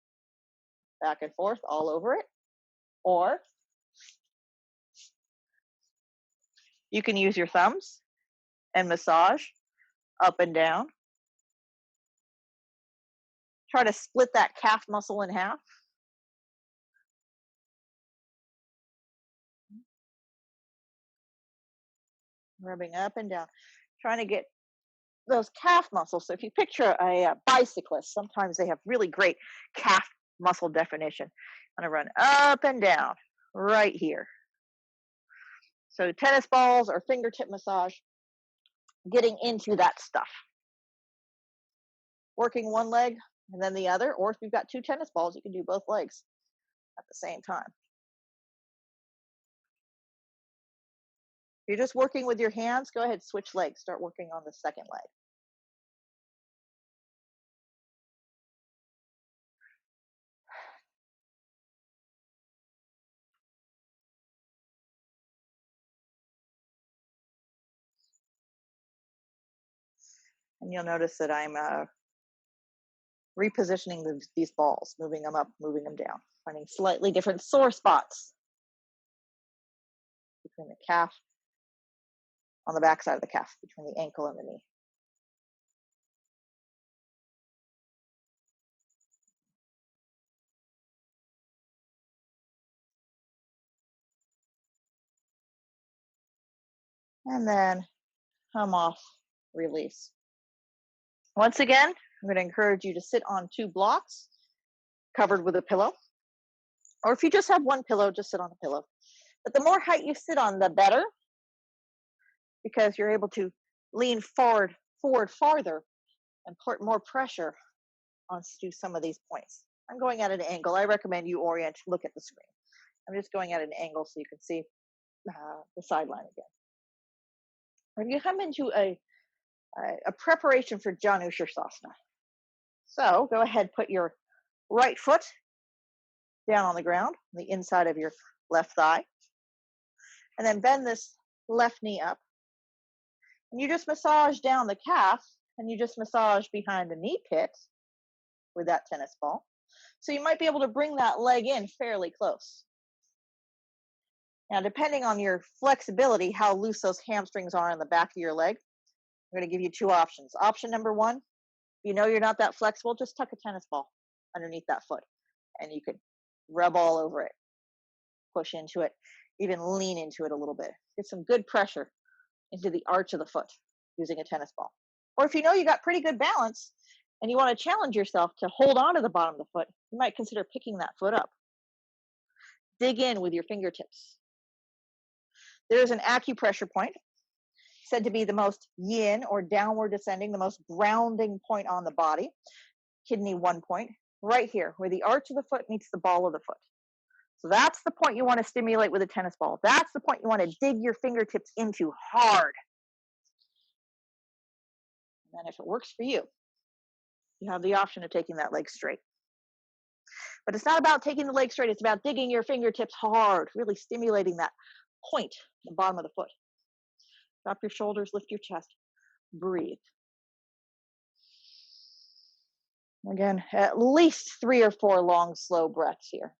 back and forth all over it. Or you can use your thumbs and massage up and down. Try to split that calf muscle in half. Rubbing up and down, trying to get those calf muscles. So if you picture a bicyclist, sometimes they have really great calf muscle definition. I'm going to run up and down right here. So tennis balls or fingertip massage, getting into that stuff. Working one leg and then the other, or if you've got two tennis balls, you can do both legs at the same time. If you're just working with your hands, go ahead, switch legs. Start working on the second leg. And you'll notice that I'm repositioning these balls, moving them up, moving them down, finding slightly different sore spots between the calf, on the back side of the calf, between the ankle and the knee. And then come off, release. Once again, I'm going to encourage you to sit on two blocks covered with a pillow. Or if you just have one pillow, just sit on a pillow. But the more height you sit on, the better, because you're able to lean forward farther and put more pressure onto some of these points. I'm going at an angle. I recommend you look at the screen. I'm just going at an angle so you can see the sideline again. We're going to come into a preparation for Janushirasana. So go ahead, put your right foot down on the ground, the inside of your left thigh, and then bend this left knee up. And you just massage down the calf, and you just massage behind the knee pit with that tennis ball. So you might be able to bring that leg in fairly close. Now, depending on your flexibility, how loose those hamstrings are in the back of your leg, I'm going to give you two options. Option number one, you know you're not that flexible, just tuck a tennis ball underneath that foot, and you could rub all over it, push into it, even lean into it a little bit. Get some good pressure into the arch of the foot using a tennis ball. Or if you know you got pretty good balance and you want to challenge yourself to hold on to the bottom of the foot, you might consider picking that foot up. Dig in with your fingertips. There's an acupressure point, said to be the most yin or downward descending, the most grounding point on the body. Kidney 1 point, right here, where the arch of the foot meets the ball of the foot. So that's the point you want to stimulate with a tennis ball. That's the point you want to dig your fingertips into hard. And then if it works for you, you have the option of taking that leg straight. But it's not about taking the leg straight. It's about digging your fingertips hard, really stimulating that point, the bottom of the foot. Drop your shoulders, lift your chest, breathe. Again, at least 3 or 4 long, slow breaths here.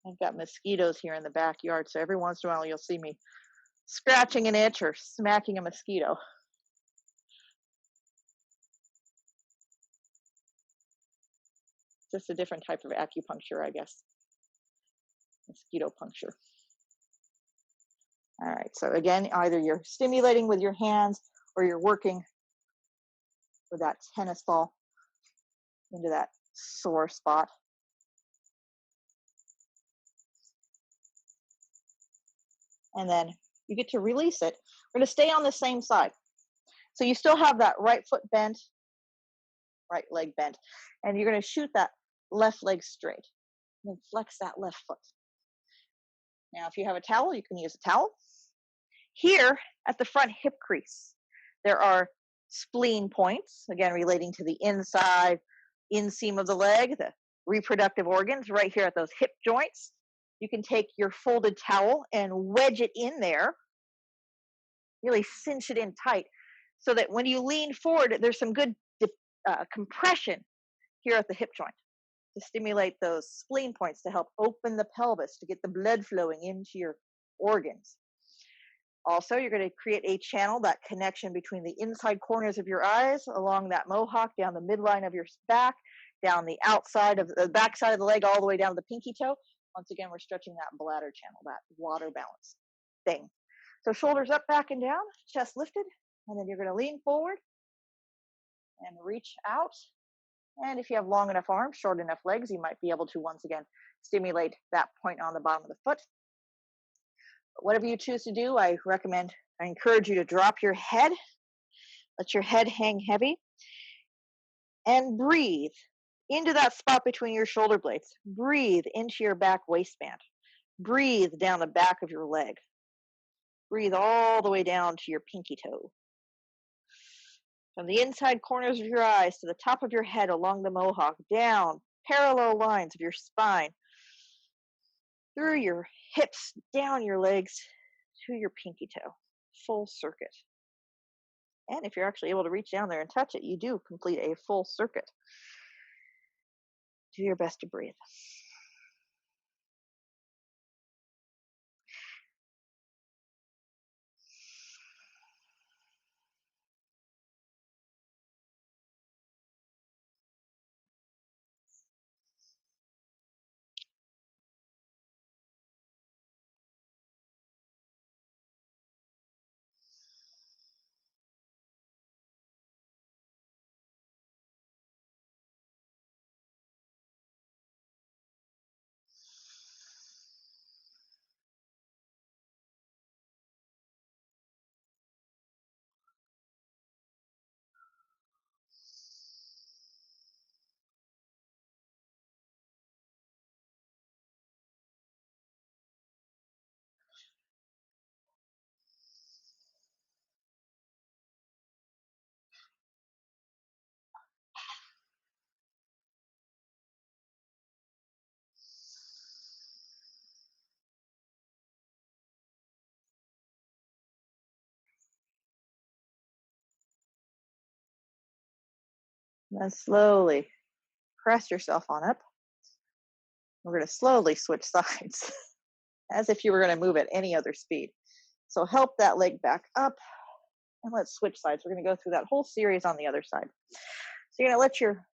I've got mosquitoes here in the backyard, so every once in a while you'll see me scratching an itch or smacking a mosquito. Just a different type of acupuncture, I guess. Mosquito puncture. All right, so again, either you're stimulating with your hands or you're working with that tennis ball into that sore spot. And then you get to release it. We're going to stay on the same side. So you still have that right foot bent, right leg bent, and you're going to shoot that left leg straight. And then flex that left foot. Now, if you have a towel, you can use a towel. Here at the front hip crease, there are spleen points, again, relating to the inside inseam of the leg, the reproductive organs right here at those hip joints. You can take your folded towel and wedge it in there, really cinch it in tight so that when you lean forward, there's some good compression here at the hip joint to stimulate those spleen points to help open the pelvis, to get the blood flowing into your organs. Also, you're going to create a channel, that connection between the inside corners of your eyes, along that mohawk, down the midline of your back, down the outside of the back side of the leg, all the way down to the pinky toe. Once again, we're stretching that bladder channel, that water balance thing. So shoulders up, back, and down, chest lifted, and then you're going to lean forward and reach out. And if you have long enough arms, short enough legs, you might be able to once again stimulate that point on the bottom of the foot. But whatever you choose to do, I encourage you to drop your head, let your head hang heavy, and breathe into that spot between your shoulder blades. Breathe into your back waistband. Breathe down the back of your leg. Breathe all the way down to your pinky toe. From the inside corners of your eyes to the top of your head along the mohawk, down parallel lines of your spine, through your hips, down your legs to your pinky toe. Full circuit. And if you're actually able to reach down there and touch it, you do complete a full circuit. Do your best to breathe. And then slowly press yourself on up. We're going to slowly switch sides as if you were going to move at any other speed. So help that leg back up and let's switch sides. We're going to go through that whole series on the other side. So you're going to let your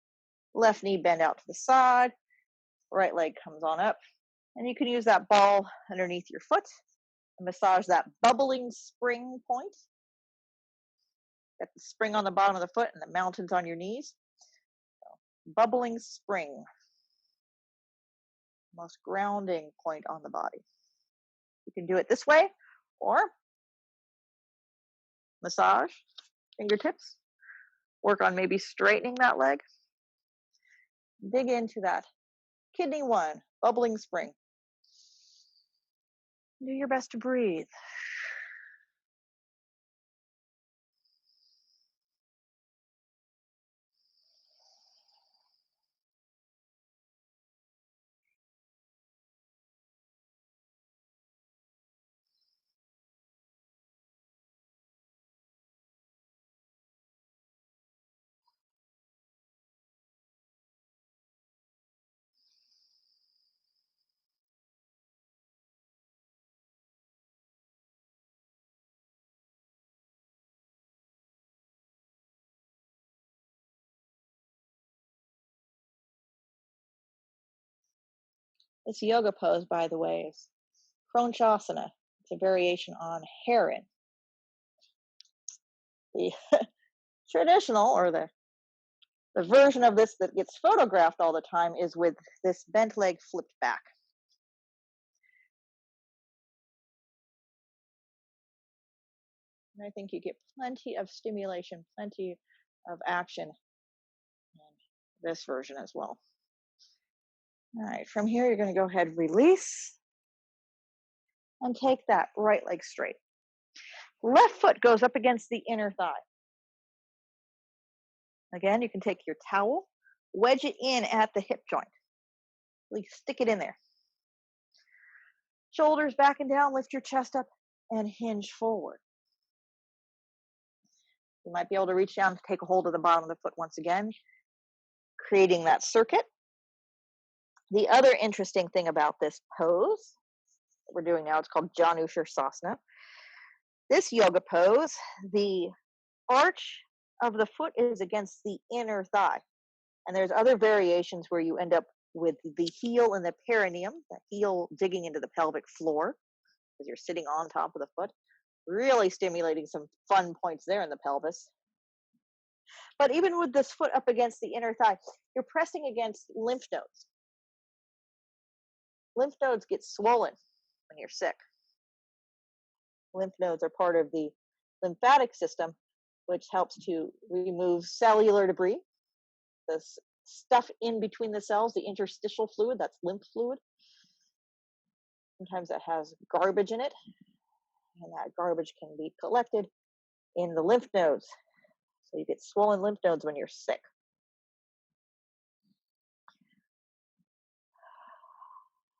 left knee bend out to the side, right leg comes on up, and you can use that ball underneath your foot and massage that bubbling spring point. Got the spring on the bottom of the foot and the mountains on your knees. So, bubbling spring, most grounding point on the body. You can do it this way or massage fingertips, work on maybe straightening that leg. Dig into that kidney one, bubbling spring. Do your best to breathe. This yoga pose, by the way, is Kronchasana. It's a variation on heron. The traditional, or the version of this that gets photographed all the time, is with this bent leg flipped back. And I think you get plenty of stimulation, plenty of action in this version as well. All right, from here, you're going to go ahead and release and take that right leg straight. Left foot goes up against the inner thigh. Again, you can take your towel, wedge it in at the hip joint. Really stick it in there. Shoulders back and down, lift your chest up and hinge forward. You might be able to reach down to take a hold of the bottom of the foot once again, creating that circuit. The other interesting thing about this pose that we're doing now, it's called Janushirasana. This yoga pose, the arch of the foot is against the inner thigh. And there's other variations where you end up with the heel and the perineum, the heel digging into the pelvic floor because you're sitting on top of the foot, really stimulating some fun points there in the pelvis. But even with this foot up against the inner thigh, you're pressing against lymph nodes. Lymph nodes get swollen when you're sick. Lymph nodes are part of the lymphatic system, which helps to remove cellular debris, the stuff in between the cells, the interstitial fluid, that's lymph fluid. Sometimes it has garbage in it, and that garbage can be collected in the lymph nodes. So you get swollen lymph nodes when you're sick.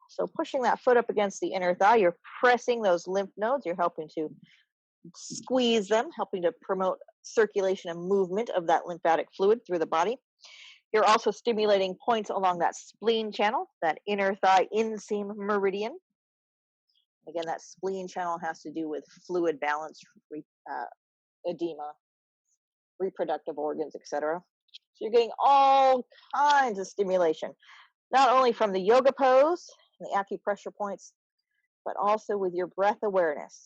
So pushing that foot up against the inner thigh, you're pressing those lymph nodes, you're helping to squeeze them, helping to promote circulation and movement of that lymphatic fluid through the body. You're also stimulating points along that spleen channel, that inner thigh inseam meridian. Again, that spleen channel has to do with fluid balance, edema, reproductive organs, etc. So you're getting all kinds of stimulation, not only from the yoga pose, and the acupressure points, but also with your breath awareness.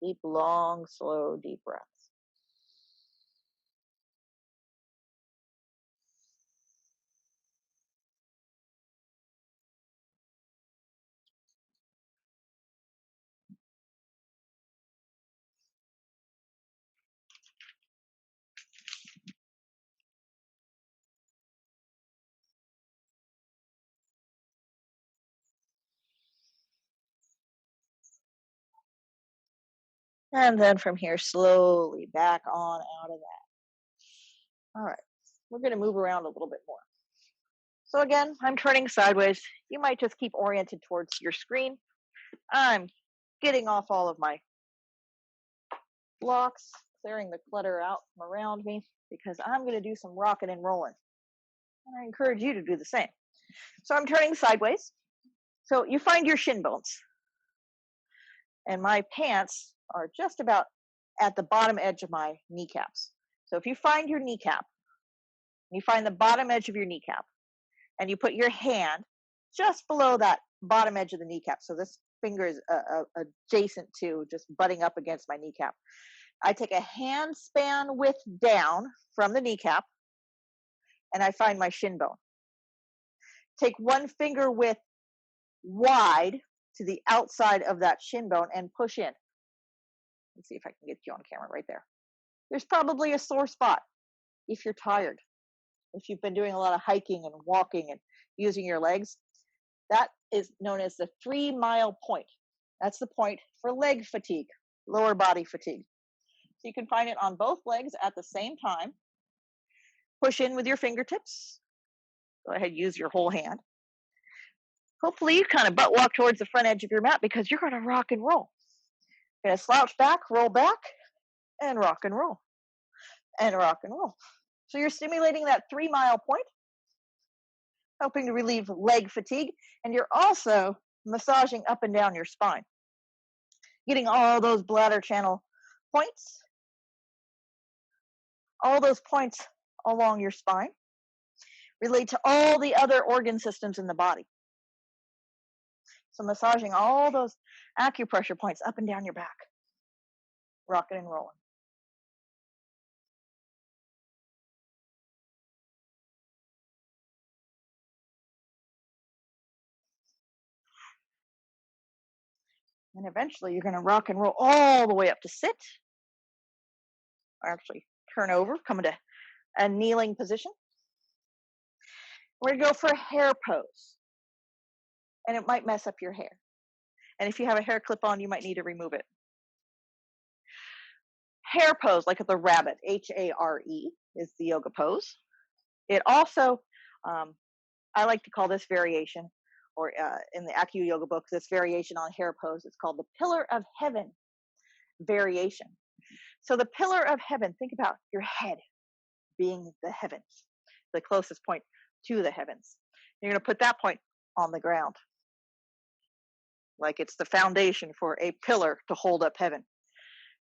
Deep, long, slow, deep breaths. And then from here, slowly back on out of that. All right, we're going to move around a little bit more. So again, I'm turning sideways. You might just keep oriented towards your screen. I'm getting off all of my blocks, clearing the clutter out from around me because I'm going to do some rocking and rolling. And I encourage you to do the same. So I'm turning sideways. So you find your shin bones. And my pants are just about at the bottom edge of my kneecaps. So if you find your kneecap, you find the bottom edge of your kneecap, and you put your hand just below that bottom edge of the kneecap. So this finger is adjacent to, just butting up against my kneecap. I take a hand span width down from the kneecap, and I find my shin bone. Take one finger width wide to the outside of that shin bone and push in. Let's see if I can get you on camera right there. There's probably a sore spot if you're tired. If you've been doing a lot of hiking and walking and using your legs, that is known as the 3-mile point. That's the point for leg fatigue, lower body fatigue. So you can find it on both legs at the same time. Push in with your fingertips. Go ahead, use your whole hand. Hopefully you kind of butt walk towards the front edge of your mat because you're going to rock and roll. You're going to slouch back, roll back, and rock and roll. And rock and roll. So you're stimulating that 3-mile point, helping to relieve leg fatigue, and you're also massaging up and down your spine, getting all those bladder channel points, all those points along your spine, relate to all the other organ systems in the body. So massaging all those acupressure points up and down your back, rocking and rolling. And eventually you're going to rock and roll all the way up to sit. Or actually turn over, come into a kneeling position. We're going to go for a hair pose. And it might mess up your hair. And if you have a hair clip on, you might need to remove it. Hair pose, like the rabbit, H-A-R-E, is the yoga pose. It also, I like to call this variation, or in the Acu Yoga book, this variation on hair pose, it's called the Pillar of Heaven variation. So the Pillar of Heaven, think about your head being the heavens, the closest point to the heavens. You're going to put that point on the ground, like it's the foundation for a pillar to hold up heaven.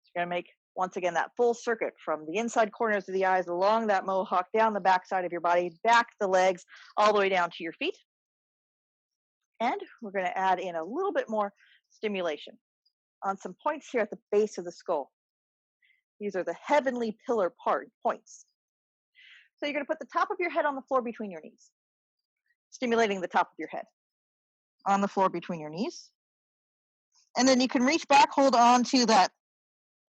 So you're going to make, once again, that full circuit from the inside corners of the eyes, along that mohawk, down the back side of your body, back the legs, all the way down to your feet. And we're going to add in a little bit more stimulation on some points here at the base of the skull. These are the heavenly pillar points. So you're going to put the top of your head on the floor between your knees, stimulating the top of your head on the floor between your knees. And then you can reach back, hold on to that.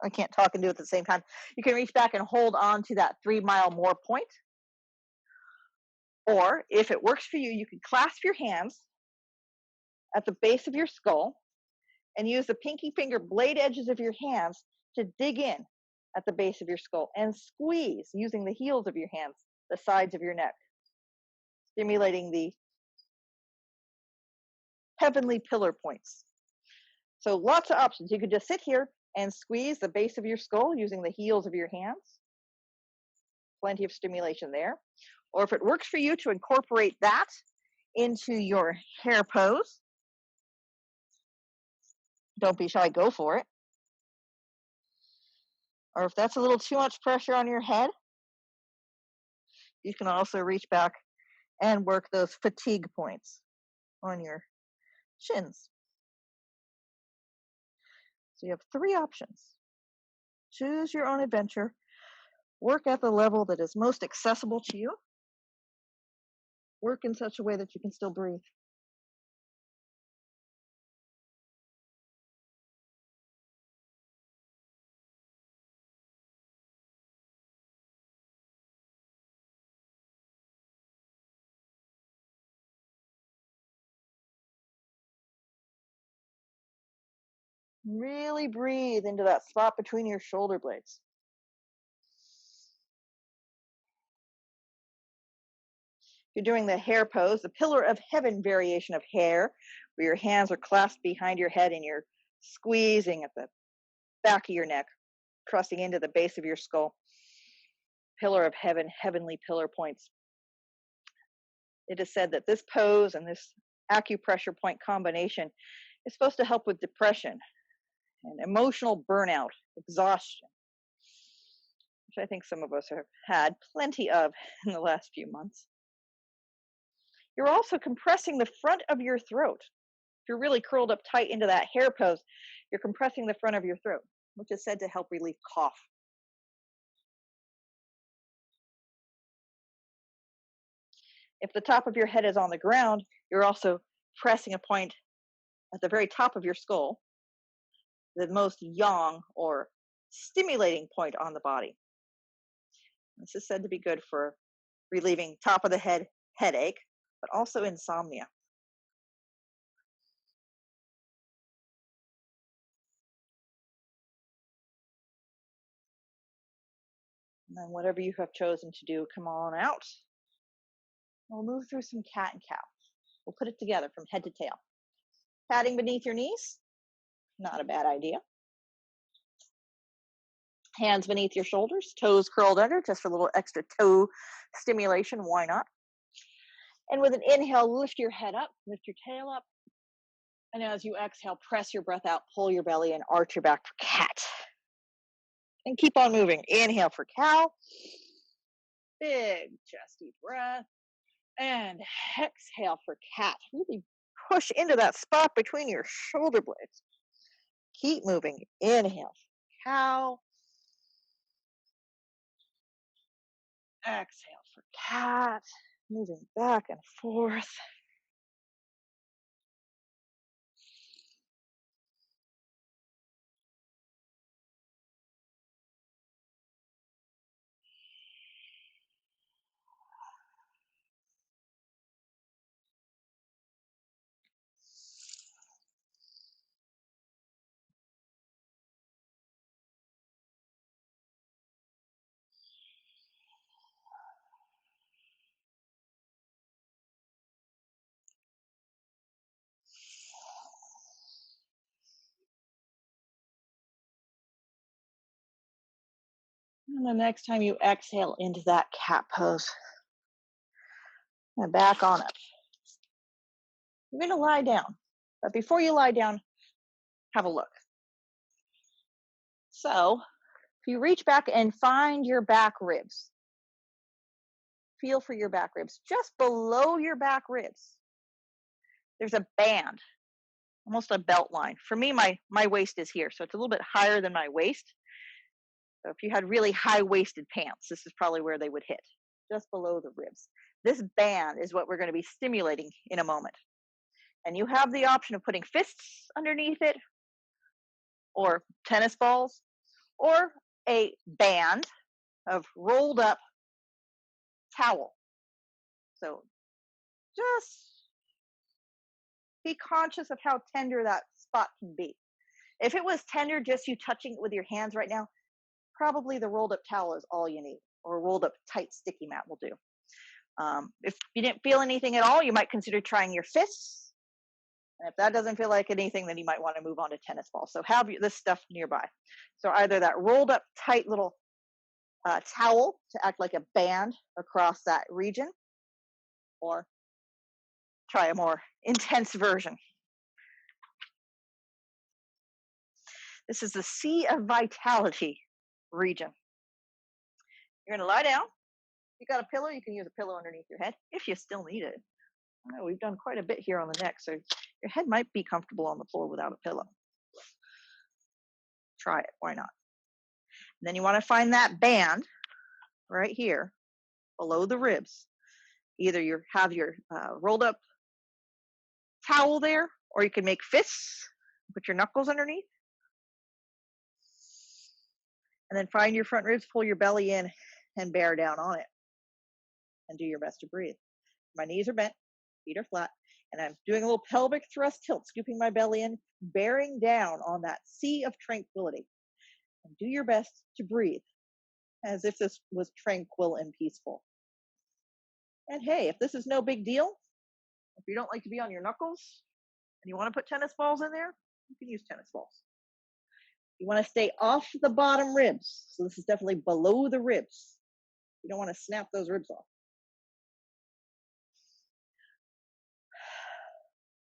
I can't talk and do it at the same time. You can reach back and hold on to that 3-mile more point. Or if it works for you, you can clasp your hands at the base of your skull and use the pinky finger blade edges of your hands to dig in at the base of your skull and squeeze using the heels of your hands, the sides of your neck, stimulating the heavenly pillar points. So lots of options. You could just sit here and squeeze the base of your skull using the heels of your hands. Plenty of stimulation there. Or if it works for you to incorporate that into your hair pose, don't be shy, go for it. Or if that's a little too much pressure on your head, you can also reach back and work those fatigue points on your shins. So you have 3 options. Choose your own adventure. Work at the level that is most accessible to you. Work in such a way that you can still breathe. Really breathe into that spot between your shoulder blades. You're doing the hair pose, the Pillar of Heaven variation of hair, where your hands are clasped behind your head and you're squeezing at the back of your neck. pressing into the base of your skull. Pillar of heaven, heavenly pillar points. It is said that this pose and this acupressure point combination is supposed to help with depression and emotional burnout, exhaustion, which I think some of us have had plenty of in the last few months. You're also compressing the front of your throat. If you're really curled up tight into that hair pose, you're compressing the front of your throat, which is said to help relieve cough. If the top of your head is on the ground, you're also pressing a point at the very top of your skull, the most yang or stimulating point on the body. This is said to be good for relieving top of the head headache, but also insomnia. And then whatever you have chosen to do, come on out. We'll move through some cat and cow. We'll put it together from head to tail. Patting beneath your knees, not a bad idea. Hands beneath your shoulders, toes curled under, just for a little extra toe stimulation, why not? And with an inhale, lift your head up, lift your tail up. And as you exhale, press your breath out, pull your belly and arch your back for cat. And keep on moving. Inhale for cow. Big chesty breath. And exhale for cat. Really push into that spot between your shoulder blades. Keep moving. Inhale for cow. Exhale for cat. Moving back and forth. And the next time you exhale into that cat pose, and back on up. You're going to lie down. But before you lie down, have a look. So if you reach back and find your back ribs, feel for your back ribs. Just below your back ribs, there's a band, almost a belt line. For me, my waist is here, so it's a little bit higher than my waist. So if you had really high-waisted pants, this is probably where they would hit, just below the ribs. This band is what we're going to be stimulating in a moment. And you have the option of putting fists underneath it, or tennis balls, or a band of rolled up towel. So just be conscious of how tender that spot can be. If it was tender, just you touching it with your hands right now, probably the rolled up towel is all you need, or a rolled up tight sticky mat will do. If you didn't feel anything at all, you might consider trying your fists. And if that doesn't feel like anything, then you might want to move on to tennis balls. So have this stuff nearby. So either that rolled up tight little towel to act like a band across that region, or try a more intense version. This is the Sea of Vitality region. You're going to lie down. If you got a pillow, you can use a pillow underneath your head if you still need it. I know we've done quite a bit here on the neck, so your head might be comfortable on the floor without a pillow. Try it, why not? And then you want to find that band right here below the ribs. Either you have your rolled up towel there, or you can make fists, put your knuckles underneath. And then find your front ribs, pull your belly in, and bear down on it. And do your best to breathe. My knees are bent, feet are flat, and I'm doing a little pelvic thrust tilt, scooping my belly in, bearing down on that sea of tranquility. And do your best to breathe as if this was tranquil and peaceful. And hey, if this is no big deal, if you don't like to be on your knuckles and you want to put tennis balls in there, you can use tennis balls. You want to stay off the bottom ribs. So this is definitely below the ribs. You don't want to snap those ribs off.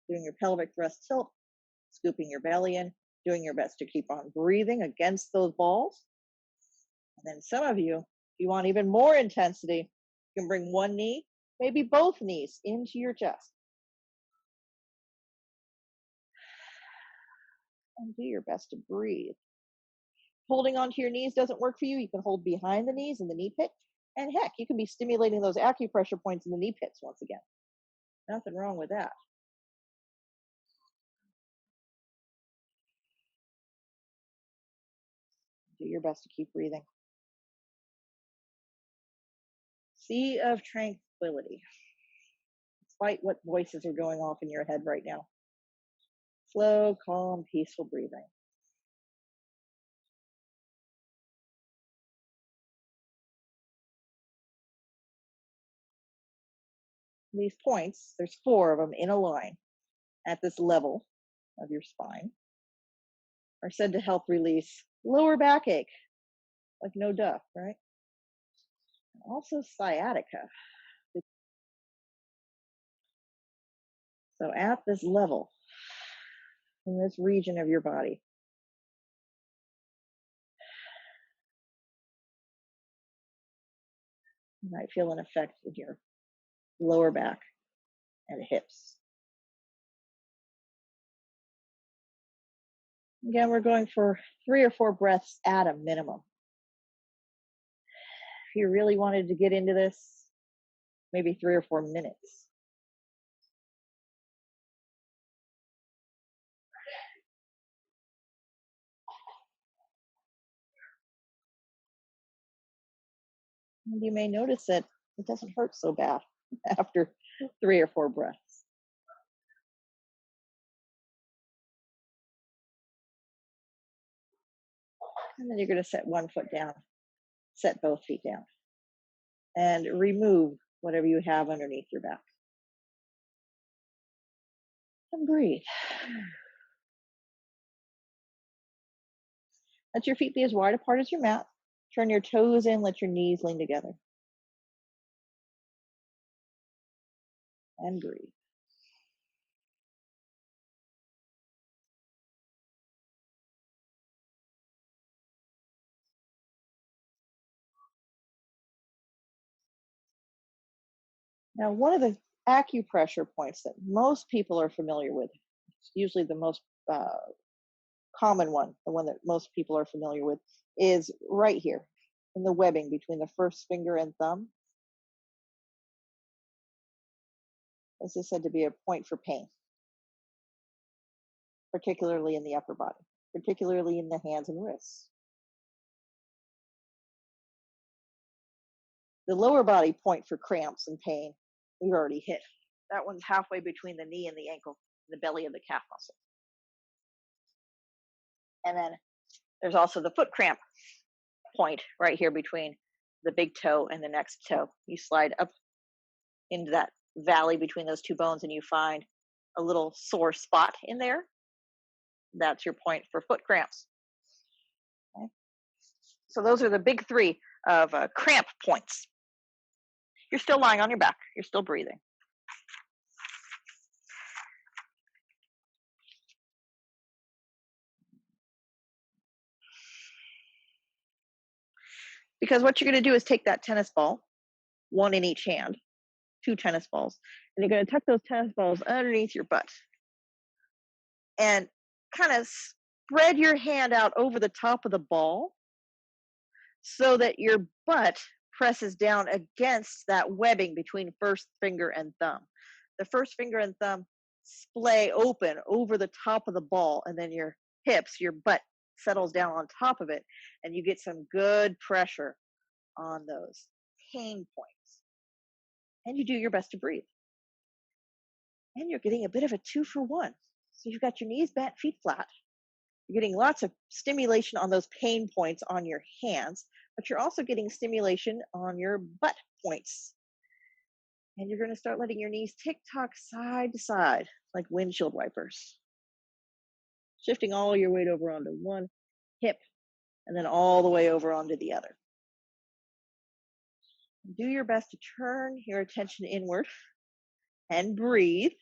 Doing your pelvic thrust tilt, scooping your belly in, doing your best to keep on breathing against those balls. And then some of you, if you want even more intensity, you can bring one knee, maybe both knees into your chest. And do your best to breathe. Holding onto your knees doesn't work for you. You can hold behind the knees in the knee pit. And heck, you can be stimulating those acupressure points in the knee pits once again. Nothing wrong with that. Do your best to keep breathing. Sea of tranquility. Despite what voices are going off in your head right now. Slow, calm, peaceful breathing. These points, there's 4 of them in a line at this level of your spine, are said to help release lower backache, like no duh, right? Also sciatica. So at this level, in this region of your body, you might feel an effect in your lower back and hips. Again, we're going for 3 or 4 breaths at a minimum. If you really wanted to get into this, maybe 3 or 4 minutes. And you may notice that it doesn't hurt so bad after 3 or 4 breaths. And then you're going to set one foot down, set both feet down, and remove whatever you have underneath your back. And breathe. Let your feet be as wide apart as your mat. Turn your toes in, let your knees lean together. And breathe. Now, one of the acupressure points that most people are familiar with, it's usually the most common one, the one that most people are familiar with, is right here in the webbing between the first finger and thumb. This is said to be a point for pain, particularly in the upper body, particularly in the hands and wrists. The lower body point for cramps and pain, we've already hit. That one's halfway between the knee and the ankle, the belly of the calf muscle. And then there's also the foot cramp point right here between the big toe and the next toe. You slide up into that valley between those 2 bones and you find a little sore spot in there. That's your point for foot cramps. Okay. So those are the big 3 of cramp points. You're still lying on your back. You're still breathing. Because what you're going to do is take that tennis ball, 1 in each hand, 2 tennis balls, and you're going to tuck those tennis balls underneath your butt and kind of spread your hand out over the top of the ball so that your butt presses down against that webbing between first finger and thumb. The first finger and thumb splay open over the top of the ball, and then your hips, your butt settles down on top of it, and you get some good pressure on those pain points. And you do your best to breathe. And you're getting a bit of a 2 for 1. So you've got your knees bent, feet flat. You're getting lots of stimulation on those pain points on your hands, but you're also getting stimulation on your butt points. And you're going to start letting your knees tick-tock side to side like windshield wipers. Shifting all your weight over onto one hip, and then all the way over onto the other. Do your best to turn your attention inward and breathe.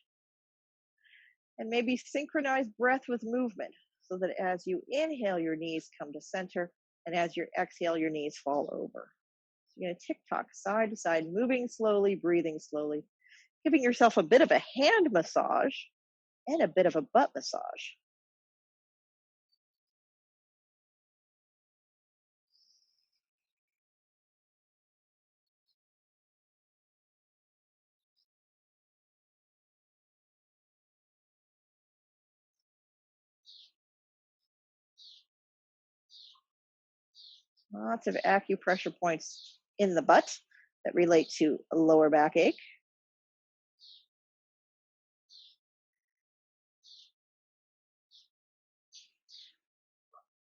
And maybe synchronize breath with movement so that as you inhale, your knees come to center, and as you exhale, your knees fall over. So you're going to tick-tock side to side, moving slowly, breathing slowly, giving yourself a bit of a hand massage and a bit of a butt massage. Lots of acupressure points in the butt that relate to a lower backache.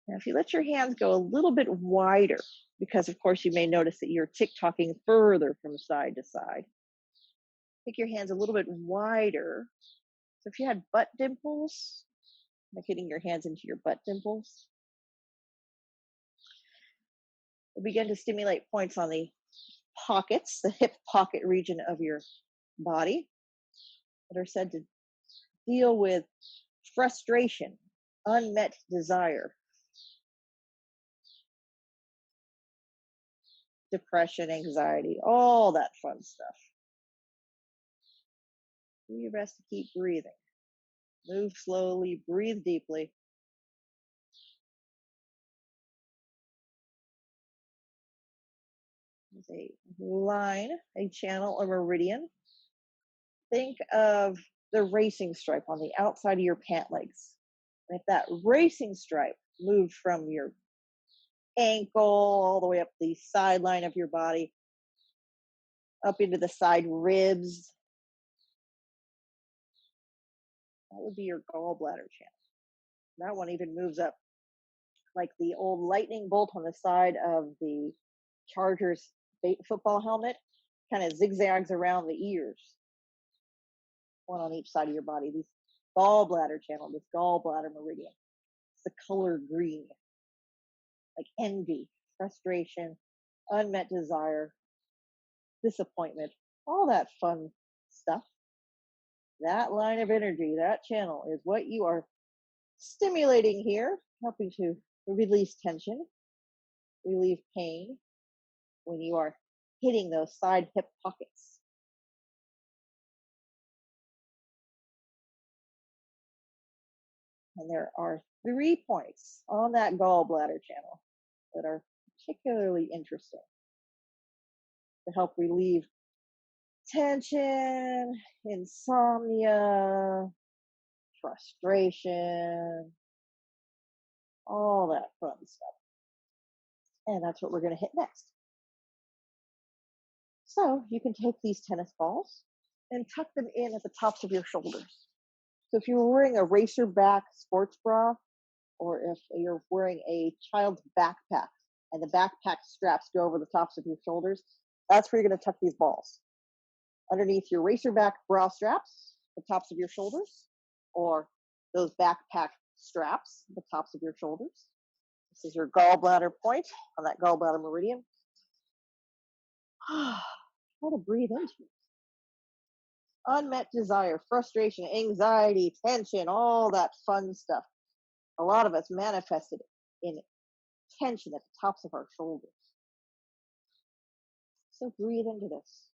Now, if you let your hands go a little bit wider, because of course you may notice that you're tick-tocking further from side to side, take your hands a little bit wider. So if you had butt dimples, like getting your hands into your butt dimples, you'll begin to stimulate points on the pockets, the hip pocket region of your body, that are said to deal with frustration, unmet desire, depression, anxiety, all that fun stuff. Do your best to keep breathing. Move slowly, breathe deeply. There's a line, a channel, a meridian. Think of the racing stripe on the outside of your pant legs. And if that racing stripe moved from your ankle all the way up the sideline of your body, up into the side ribs, that would be your gallbladder channel. That one even moves up like the old lightning bolt on the side of the Chargers football helmet, kind of zigzags around the ears, one on each side of your body. This gallbladder channel, this gallbladder meridian, it's the color green, like envy, frustration, unmet desire, disappointment, all that fun stuff. That line of energy, that channel is what you are stimulating here, helping to release tension, relieve pain when you are hitting those side hip pockets. And there are 3 points on that gallbladder channel that are particularly interesting to help relieve tension, insomnia, frustration, all that fun stuff. And that's what we're going to hit next. So you can take these tennis balls and tuck them in at the tops of your shoulders. So if you're wearing a racer back sports bra, or if you're wearing a child's backpack and the backpack straps go over the tops of your shoulders, that's where you're going to tuck these balls. Underneath your racer back bra straps, the tops of your shoulders, or those backpack straps, the tops of your shoulders. This is your gallbladder point on that gallbladder meridian. Try to breathe into it. Unmet desire, frustration, anxiety, tension, all that fun stuff. A lot of us manifested in tension at the tops of our shoulders. So breathe into this.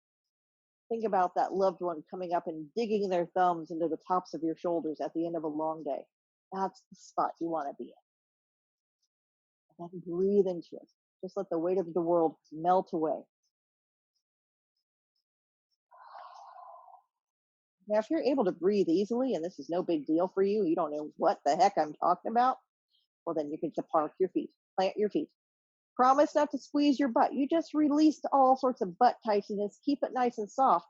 Think about that loved one coming up and digging their thumbs into the tops of your shoulders at the end of a long day. That's the spot you want to be in. And then breathe into it. Just let the weight of the world melt away. Now, if you're able to breathe easily, and this is no big deal for you, you don't know what the heck I'm talking about, well, then you can park your feet, plant your feet. Promise not to squeeze your butt. You just released all sorts of butt tightness. Keep it nice and soft.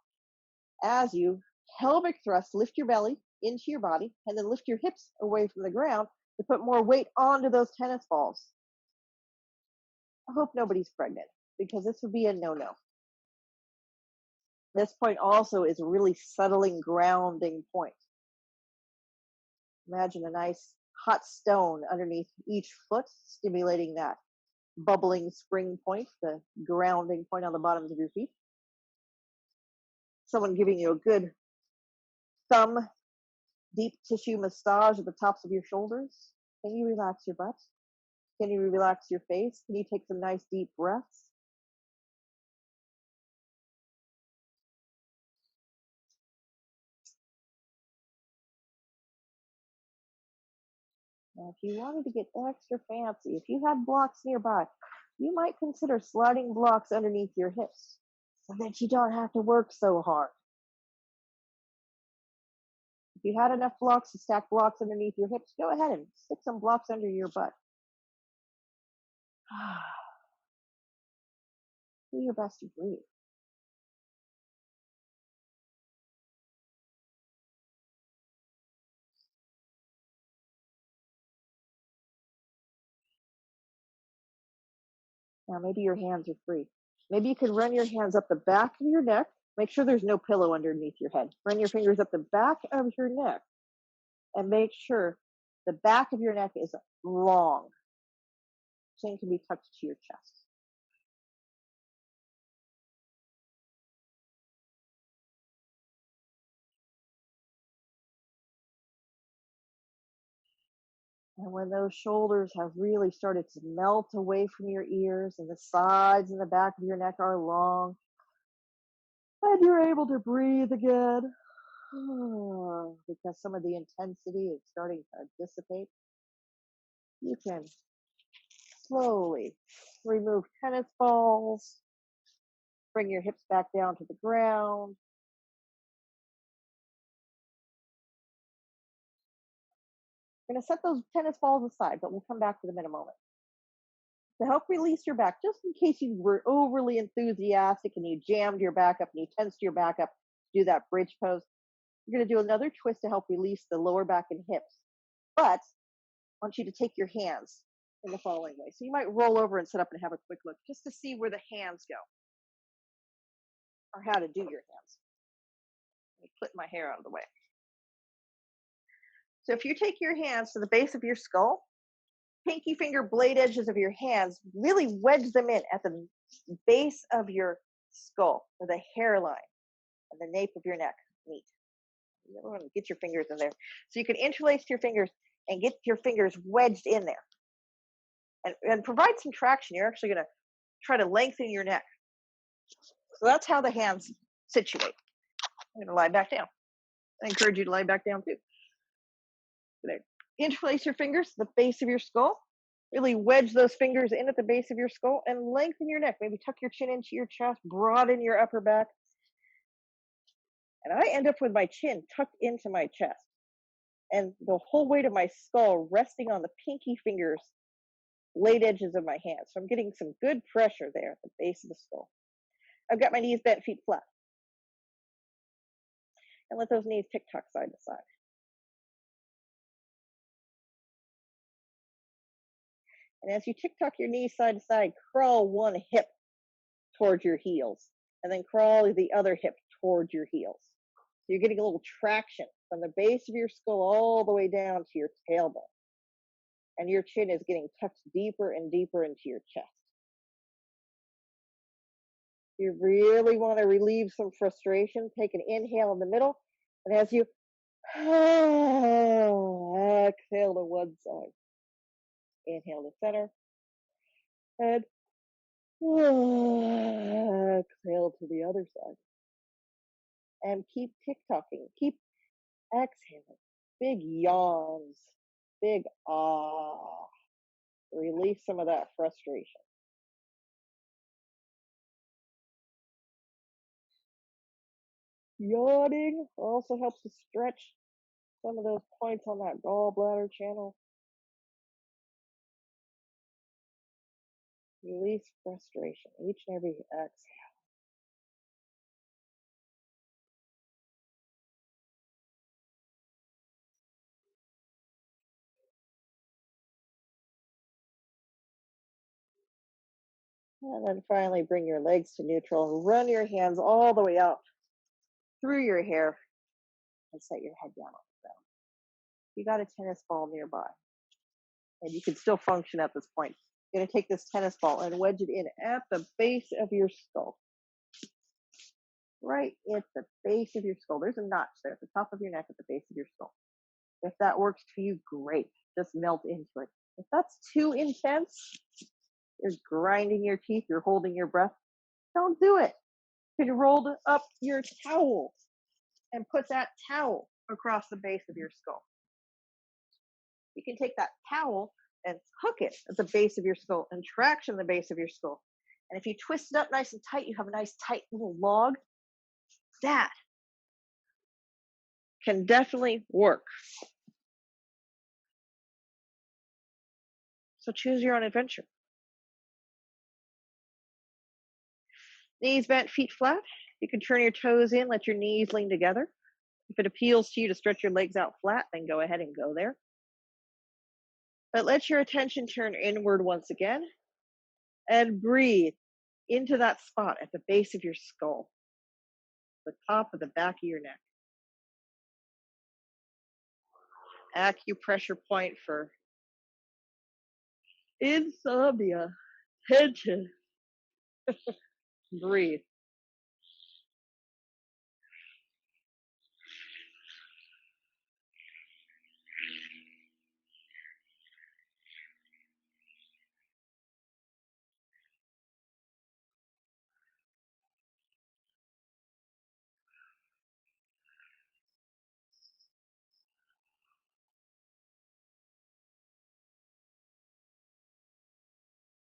As you pelvic thrust, lift your belly into your body, and then lift your hips away from the ground to put more weight onto those tennis balls. I hope nobody's pregnant, because this would be a no-no. This point also is a really settling, grounding point. Imagine a nice hot stone underneath each foot, stimulating that bubbling spring point, the grounding point on the bottoms of your feet. Someone giving you a good thumb, deep tissue massage at the tops of your shoulders. Can you relax your butt? Can you relax your face? Can you take some nice deep breaths? Now, if you wanted to get extra fancy, if you had blocks nearby, you might consider sliding blocks underneath your hips so that you don't have to work so hard. If you had enough blocks to stack blocks underneath your hips, go ahead and stick some blocks under your butt. Do your best to breathe. Now, maybe your hands are free. Maybe you can run your hands up the back of your neck. Make sure there's no pillow underneath your head. Run your fingers up the back of your neck and make sure the back of your neck is long. Chin can be tucked to your chest. And when those shoulders have really started to melt away from your ears and the sides and the back of your neck are long, and you're able to breathe again, because some of the intensity is starting to dissipate, you can slowly remove tennis balls, bring your hips back down to the ground. We're going to set those tennis balls aside, but we'll come back to them in a moment. To help release your back, just in case you were overly enthusiastic and you jammed your back up and you tensed your back up to do that bridge pose, you're going to do another twist to help release the lower back and hips. But I want you to take your hands in the following way. So you might roll over and sit up and have a quick look just to see where the hands go or how to do your hands. Let me flip my hair out of the way. So if you take your hands to the base of your skull, pinky finger blade edges of your hands, really wedge them in at the base of your skull, or the hairline, and the nape of your neck meet. You want to get your fingers in there. So you can interlace your fingers and get your fingers wedged in there. And provide some traction. You're actually going to try to lengthen your neck. So that's how the hands situate. I'm going to lie back down. I encourage you to lie back down too. There. Interlace your fingers to the base of your skull. Really wedge those fingers in at the base of your skull and lengthen your neck. Maybe tuck your chin into your chest, broaden your upper back. And I end up with my chin tucked into my chest and the whole weight of my skull resting on the pinky fingers, blade edges of my hands. So I'm getting some good pressure there at the base of the skull. I've got my knees bent, feet flat. And let those knees tick-tock side to side. And as you tick-tock your knees side to side, crawl one hip towards your heels, and then crawl the other hip towards your heels. So you're getting a little traction from the base of your skull all the way down to your tailbone. And your chin is getting tucked deeper and deeper into your chest. You really want to relieve some frustration. Take an inhale in the middle, and as you exhale to one side, inhale to center, and exhale to the other side. And keep tick-tocking. Keep exhaling. Big yawns. Big ah. Release some of that frustration. Yawning also helps to stretch some of those points on that gallbladder channel. Release frustration each and every exhale. And then finally bring your legs to neutral. Run your hands all the way out through your hair and set your head down on the ground. You got a tennis ball nearby. and you can still function at this point. You're going to take this tennis ball and wedge it in at the base of your skull. Right at the base of your skull. There's a notch there at the top of your neck at the base of your skull. If that works for you, great. Just melt into it. If that's too intense, you're grinding your teeth, you're holding your breath, don't do it. You can roll up your towel and put that towel across the base of your skull. You can take that towel and hook it at the base of your skull and traction the base of your skull. And if you twist it up nice and tight, you have a nice tight little log. That can definitely work. So choose your own adventure. Knees bent, feet flat. You can turn your toes in, let your knees lean together. If it appeals to you to stretch your legs out flat, then go ahead and go there. But let your attention turn inward once again and breathe into that spot at the base of your skull, the top of the back of your neck. Acupressure point for insomnia, tension. Breathe.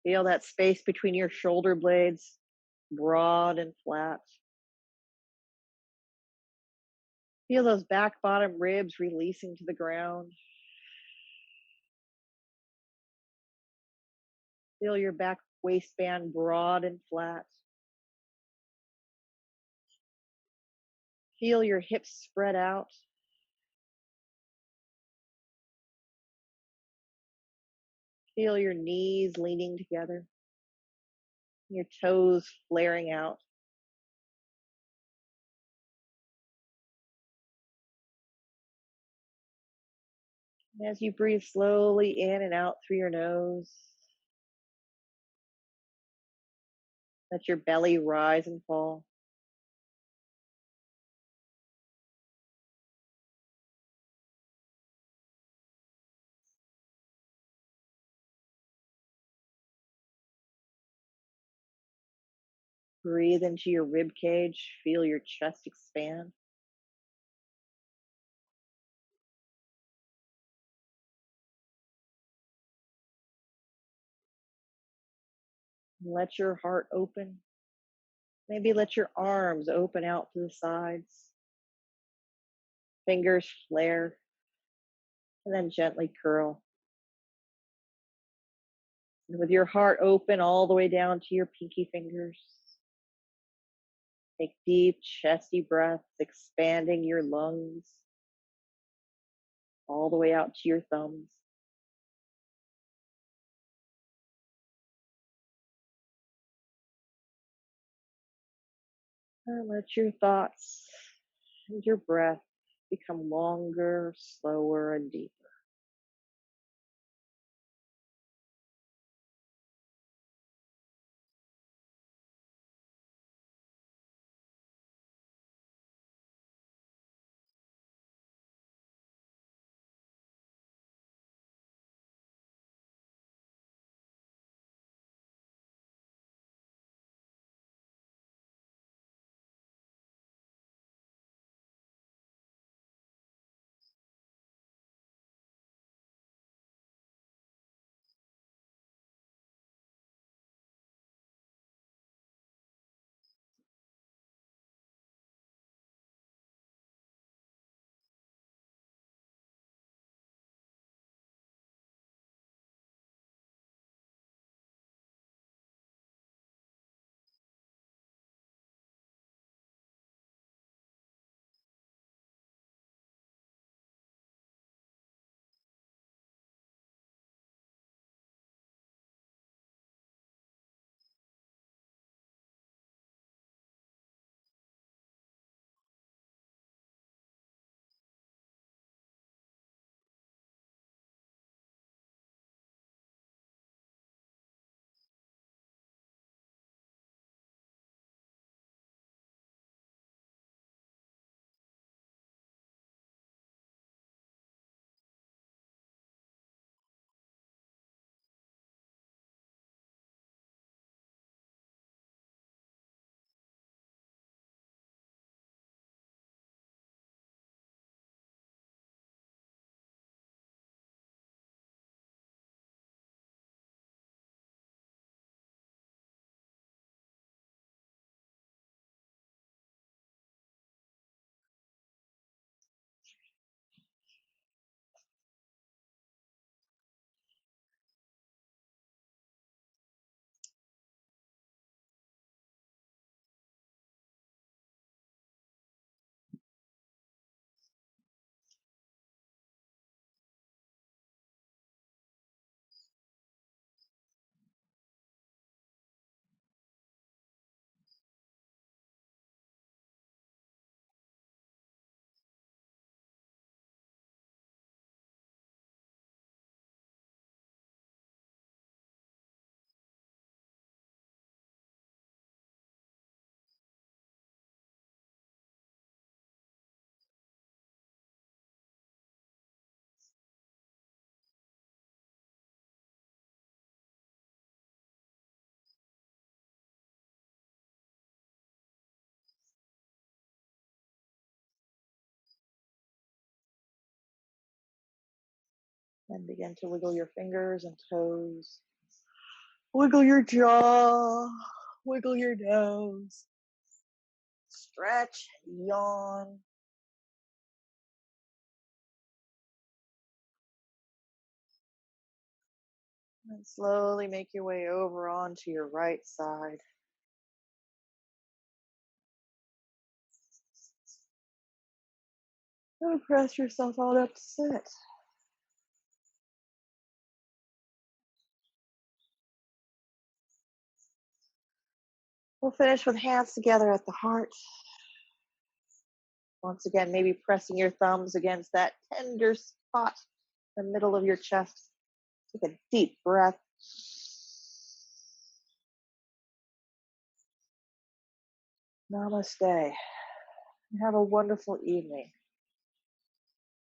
Feel that space between your shoulder blades, broad and flat. Feel those back bottom ribs releasing to the ground. Feel your back waistband broad and flat. Feel your hips spread out. Feel your knees leaning together. Your toes flaring out. As you breathe slowly in and out through your nose, let your belly rise and fall. Breathe into your rib cage. Feel your chest expand. Let your heart open. Maybe let your arms open out to the sides. Fingers flare. And then gently curl. And with your heart open all the way down to your pinky fingers, take deep, chesty breaths, expanding your lungs all the way out to your thumbs. And let your thoughts and your breath become longer, slower, and deeper. And begin to wiggle your fingers and toes. Wiggle your jaw. Wiggle your nose. Stretch, yawn. And slowly make your way over onto your right side. And press yourself out up to sit. We'll finish with hands together at the heart. Once again, maybe pressing your thumbs against that tender spot in the middle of your chest. Take a deep breath. Namaste. Have a wonderful evening.